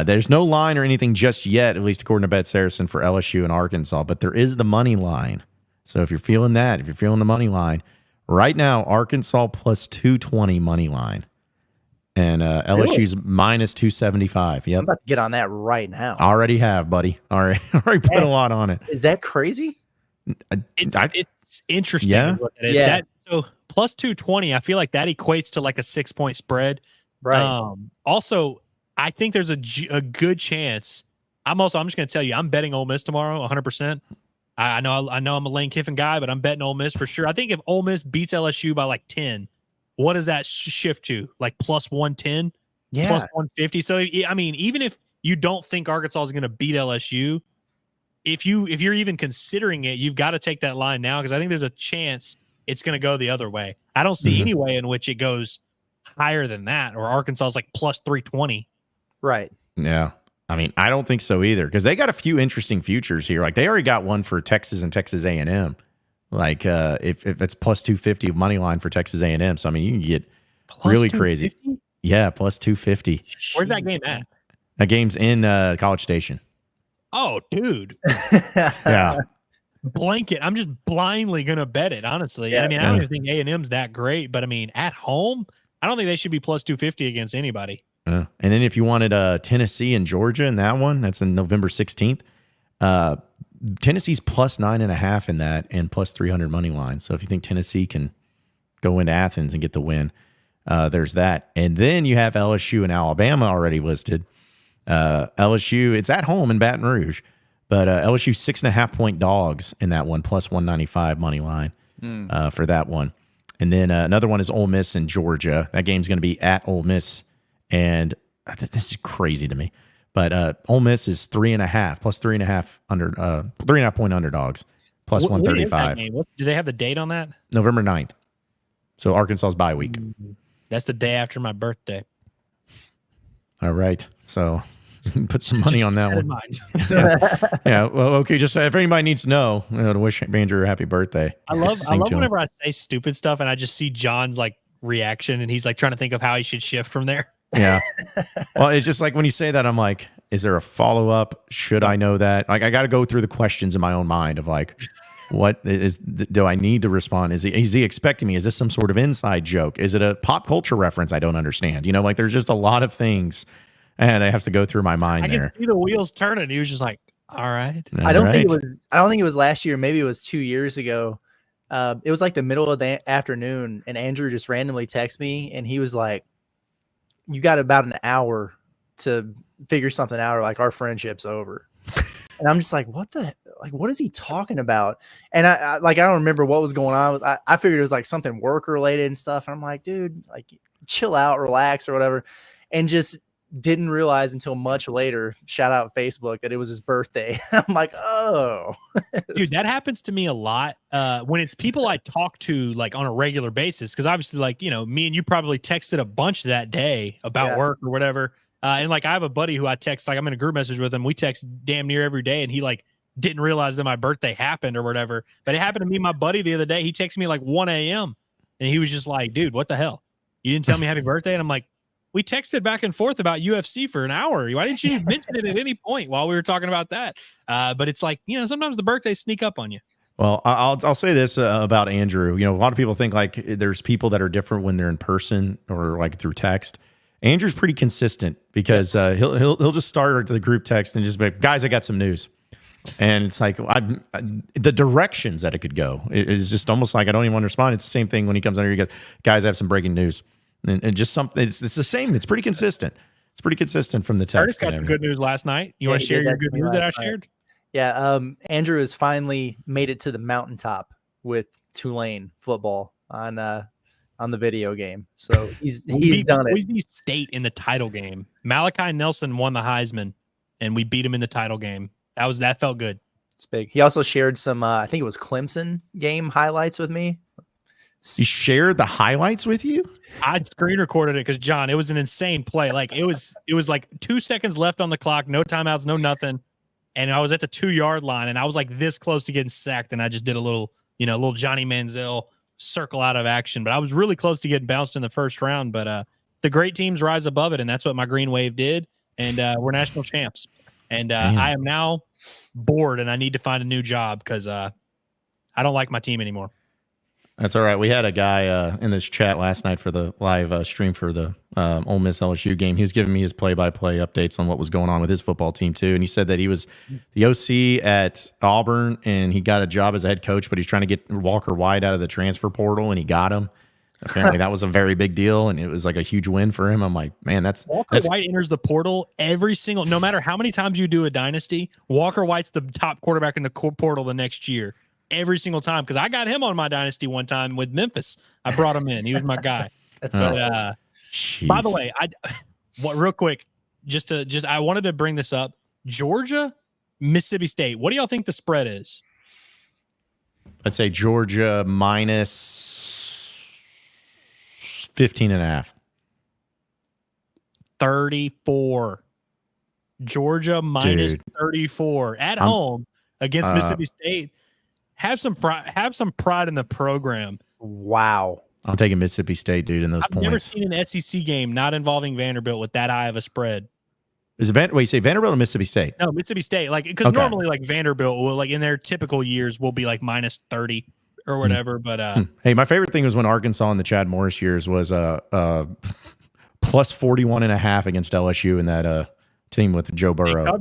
there's no line or anything just yet, at least according to BetSaracen, for LSU and Arkansas, but there is the money line. So if you're feeling that, if you're feeling the money line, right now, Arkansas plus 220 money line. And LSU's minus 275. Yep. I'm about to get on that right now. Already have, buddy. Already put a lot on it. Is that crazy? It's interesting. Yeah. What that is. Yeah. So plus 220, I feel like that equates to like a 6-point spread. Right. Also, I think there's a good chance. I'm just going to tell you, I'm betting Ole Miss tomorrow 100%. I know I'm a Lane Kiffin guy, but I'm betting Ole Miss for sure. I think if Ole Miss beats LSU by like 10, what does that shift to? Like plus 110? Yeah. Plus 150? So, I mean, even if you don't think Arkansas is going to beat LSU, if you're even considering it, you've got to take that line now because I think there's a chance it's going to go the other way. I don't see any way in which it goes higher than that, or Arkansas is like plus 320. Right. Yeah. I mean, I don't think so either because they got a few interesting futures here. Like they already got one for Texas and Texas A&M. Like if it's plus 250 money line for Texas A&M. So I mean, you can get plus really crazy. Yeah, plus 250. Where's that game at? That game's in College Station. Oh, dude. Yeah. Blanket. I'm just blindly going to bet it, honestly. Yeah. I mean, I don't even think A&M's that great, but I mean, at home, I don't think they should be plus 250 against anybody. And then if you wanted Tennessee and Georgia in that one, that's in November 16th. Tennessee's plus 9.5 in that and plus 300 money line. So if you think Tennessee can go into Athens and get the win, there's that. And then you have LSU and Alabama already listed. LSU, it's at home in Baton Rouge, but LSU 6.5-point dogs in that one, plus 195 money line for that one. And then another one is Ole Miss and Georgia. That game's going to be at Ole Miss, and this is crazy to me. But Ole Miss is 3.5 plus 3.5 point underdogs plus 135. Do they have the date on that? November 9th. So Arkansas's bye week. That's the day after my birthday. All right. So put some money on that one. Yeah. Well, okay. Just if anybody needs to know, to wish Andrew a happy birthday. I love whenever I say stupid stuff and I just see John's like reaction and he's like trying to think of how he should shift from there. Yeah. Well, it's just like when you say that, I'm like, is there a follow up? Should I know that? Like, I got to go through the questions in my own mind of like, do I need to respond? Is he expecting me? Is this some sort of inside joke? Is it a pop culture reference I don't understand? Like there's just a lot of things and I have to go through my mind I there. can see the wheels turning. He was just like, all right. I don't think it was last year. Maybe it was 2 years ago. It was like the middle of the afternoon and Andrew just randomly texted me and he was like, you got about an hour to figure something out or like our friendship's over. And I'm just like, what is he talking about? And I don't remember what was going on. I figured it was like something work related and stuff. And I'm like, dude, like chill out, relax or whatever. And just didn't realize until much later, shout out Facebook, that it was his birthday. I'm like, oh. Dude, that happens to me a lot when it's people I talk to like on a regular basis. Cause obviously like, me and you probably texted a bunch that day about work or whatever. And like I have a buddy who I text, like I'm in a group message with him. We text damn near every day and he like didn't realize that my birthday happened or whatever. But it happened to me and my buddy the other day. He texted me like 1 a.m. and he was just like, dude, what the hell? You didn't tell me happy birthday? And I'm like, we texted back and forth about UFC for an hour. Why didn't you mention it at any point while we were talking about that? But it's like, sometimes the birthdays sneak up on you. Well, I'll say this about Andrew. A lot of people think like there's people that are different when they're in person or like through text. Andrew's pretty consistent because he'll just start the group text and just be like, guys, I got some news. And it's like the directions that it could go is just almost like I don't even want to respond. It's the same thing when he comes on here. He goes, guys, I have some breaking news. And just something, it's the same. It's pretty consistent. It's pretty consistent from the text. Curtis got some good news last night. You want to share your good news that I shared? Yeah. Andrew has finally made it to the mountaintop with Tulane football on the video game. So he's done it. Boise State in the title game. Malachi Nelson won the Heisman, and we beat him in the title game. That felt good. It's big. He also shared some, I think it was Clemson game highlights with me. He shared the highlights with you? I screen recorded it because John, it was an insane play. Like it was like 2 seconds left on the clock, no timeouts, no nothing. And I was at the 2-yard line and I was like this close to getting sacked. And I just did a little Johnny Manziel circle out of action. But I was really close to getting bounced in the first round. But the great teams rise above it. And that's what my Green Wave did. And we're national champs. And I am now bored and I need to find a new job because I don't like my team anymore. That's all right. We had a guy in this chat last night for the live stream for the Ole Miss LSU game. He was giving me his play-by-play updates on what was going on with his football team too. And he said that he was the OC at Auburn and he got a job as a head coach, but he's trying to get Walker White out of the transfer portal and he got him. Apparently that was a very big deal and it was like a huge win for him. I'm like, man, Walker White enters the portal no matter how many times you do a dynasty, Walker White's the top quarterback in the portal the next year. Every single time, because I got him on my dynasty one time with Memphis. I brought him in. He was my guy. That's by the way, real quick, I wanted to bring this up. Georgia, Mississippi State. What do y'all think the spread is? I'd say Georgia minus 15.5. 34. Georgia minus 34 at home against Mississippi State. Have some pride in the program. Wow. I'm taking Mississippi State, dude, in those points. I've never seen an SEC game not involving Vanderbilt with that high of a spread. Is it wait, you say Vanderbilt or Mississippi State? No, Mississippi State. Like, because normally like Vanderbilt will, like in their typical years will be like minus 30 or whatever. But hey, my favorite thing was when Arkansas in the Chad Morris years was plus 41.5 against LSU in that team with Joe Burrow.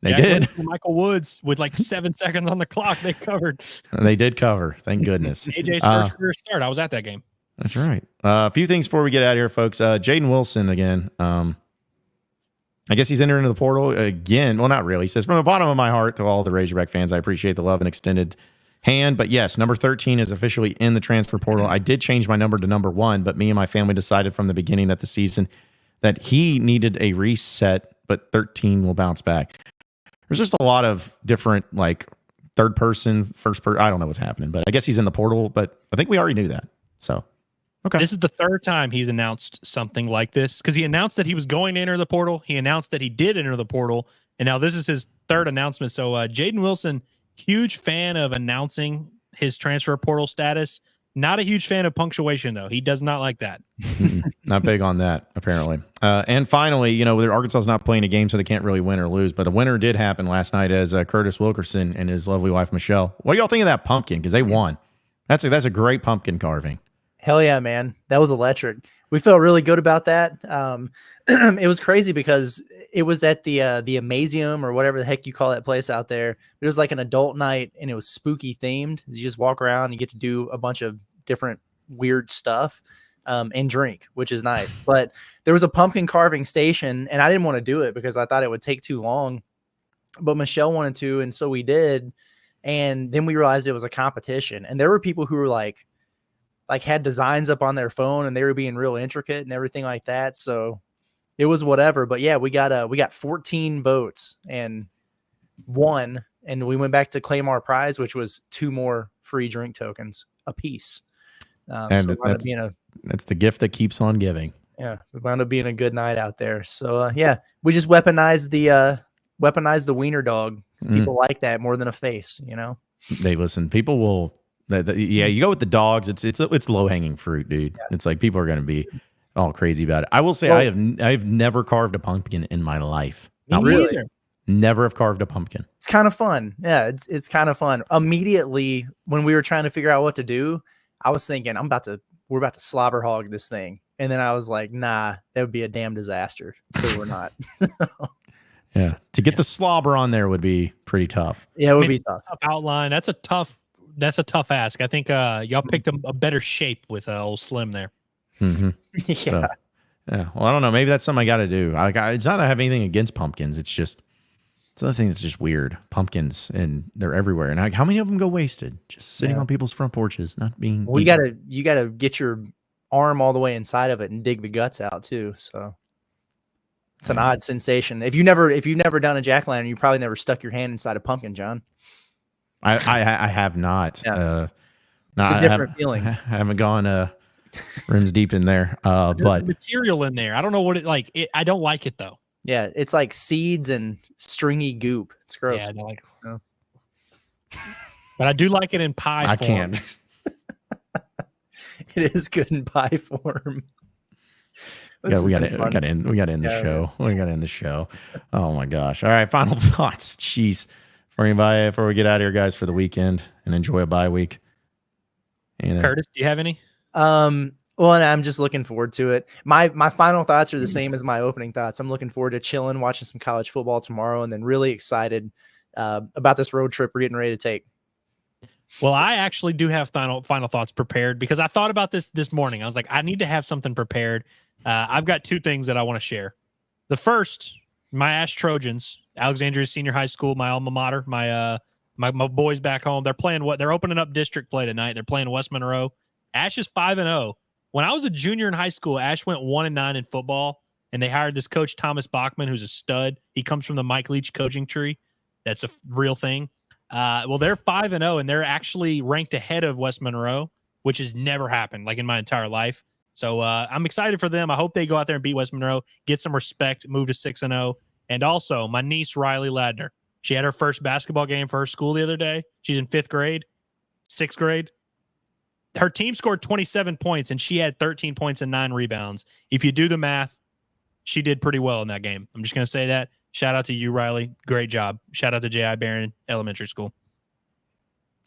They did. Michael Woods with like 7 seconds on the clock. They covered. They did cover. Thank goodness. AJ's first career start. I was at that game. That's right. A few things before we get out of here, folks. Jaden Wilson again. I guess he's entering the portal again. Well, not really. He says, from the bottom of my heart to all the Razorback fans, I appreciate the love and extended hand. But yes, number 13 is officially in the transfer portal. I did change my number to number 1, but me and my family decided from the beginning that the season that he needed a reset, but 13 will bounce back. There's just a lot of different, like, third person, first person. I don't know what's happening, but I guess he's in the portal. But I think we already knew that. So, okay. This is the third time he's announced something like this, because he announced that he was going to enter the portal. He announced that he did enter the portal. And now this is his third announcement. So Jaden Wilson, huge fan of announcing his transfer portal status. Not a huge fan of punctuation, though. He does not like that. Not big on that, apparently. And finally, you know, Arkansas is not playing a game, so they can't really win or lose. But a winner did happen last night as Curtis Wilkerson and his lovely wife, Michelle. What do y'all think of that pumpkin? Because they won. That's a great pumpkin carving. Hell yeah, man. That was electric. We felt really good about that. It was crazy because it was at the Amazium or whatever the heck you call that place out there. It was like an adult night and it was spooky themed. You just walk around and you get to do a bunch of different weird stuff and drink, which is nice. But there was a pumpkin carving station and I didn't want to do it because I thought it would take too long. But Michelle wanted to, and so we did. And then we realized it was a competition. And there were people who were like had designs up on their phone and they were being real intricate and everything like that. So it was whatever. But yeah, we got 14 votes and won. And we went back to claim our prize, which was 2 more free drink tokens a piece. And so that's the gift that keeps on giving. Yeah, it wound up being a good night out there. So yeah, we just weaponized the wiener dog. People like that more than a face, you know. They listen. People will. Yeah, you go with the dogs. It's low hanging fruit, dude. Yeah. It's like people are going to be all crazy about it. I will say I have never carved a pumpkin in my life. Not really. Never have carved a pumpkin. It's kind of fun. Yeah, it's kind of fun. Immediately when we were trying to figure out what to do, I was thinking we're about to slobber hog this thing. And then I was like, nah, that would be a damn disaster. So we're not. Yeah. To get the slobber on there would be pretty tough. Yeah, it would be tough. Outline. That's a tough ask. I think y'all picked a better shape with old Slim there. Mm-hmm. Yeah. So, yeah. Well, I don't know. Maybe that's something I got to do. It's not that I have anything against pumpkins. It's just, it's another thing that's just weird. Pumpkins, and they're everywhere. And how many of them go wasted? Just sitting on people's front porches, not being. Well, you gotta get your arm all the way inside of it and dig the guts out too. So it's an odd sensation. If you've never done a jack-o'-lantern, you probably never stuck your hand inside a pumpkin, John. I have not. Yeah. It's a different feeling. I haven't gone rims deep in there. But material in there. I don't know what it like. I don't like it though. Yeah, it's like seeds and stringy goop. It's gross. Yeah, I don't like it. But I do like it in pie form. I can't. It is good in pie form. Yeah, we got to end the show. We got to end the show. Oh my gosh! All right, final thoughts. Jeez, before we get out of here, guys, for the weekend and enjoy a bye week. Anything? Curtis, do you have any? Well, I'm just looking forward to it. My final thoughts are the same as my opening thoughts. I'm looking forward to chilling, watching some college football tomorrow, and then really excited about this road trip we're getting ready to take. Well, I actually do have final thoughts prepared because I thought about this morning. I was like, I need to have something prepared. I've got 2 things that I want to share. The first, my Ash Trojans, Alexandria Senior High School, my alma mater, my boys back home. They're playing they're opening up district play tonight. They're playing West Monroe. Ash is 5-0. When I was a junior in high school, Ash went 1-9 in football, and they hired this coach, Thomas Bachman, who's a stud. He comes from the Mike Leach coaching tree. That's a real thing. Well, they're 5-0, and they're actually ranked ahead of West Monroe, which has never happened like in my entire life. So I'm excited for them. I hope they go out there and beat West Monroe, get some respect, move to 6-0. And also, my niece, Riley Ladner, she had her first basketball game for her school the other day. She's in 6th grade. Her team scored 27 points, and she had 13 points and 9 rebounds. If you do the math, she did pretty well in that game. I'm just going to say that. Shout out to you, Riley. Great job. Shout out to J.I. Barron Elementary School.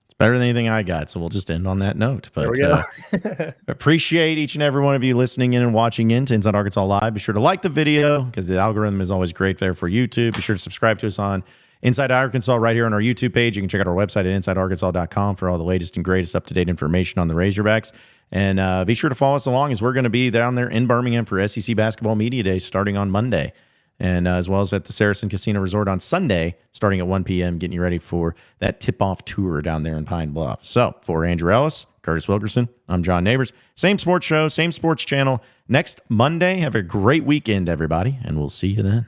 It's better than anything I got, so we'll just end on that note. But There we go. appreciate each and every one of you listening in and watching in to Inside Arkansas Live. Be sure to like the video because the algorithm is always great there for YouTube. Be sure to subscribe to us on Inside Arkansas right here on our YouTube page. You can check out our website at InsideArkansas.com for all the latest and greatest up-to-date information on the Razorbacks. And be sure to follow us along as we're going to be down there in Birmingham for SEC Basketball Media Day starting on Monday. And as well as at the SARACEN Casino Resort on Sunday, starting at 1 p.m., getting you ready for that tip-off tour down there in Pine Bluff. So, for Andrew Ellis, Curtis Wilkerson, I'm John Neighbors. Same sports show, same sports channel. Next Monday, have a great weekend, everybody, and we'll see you then.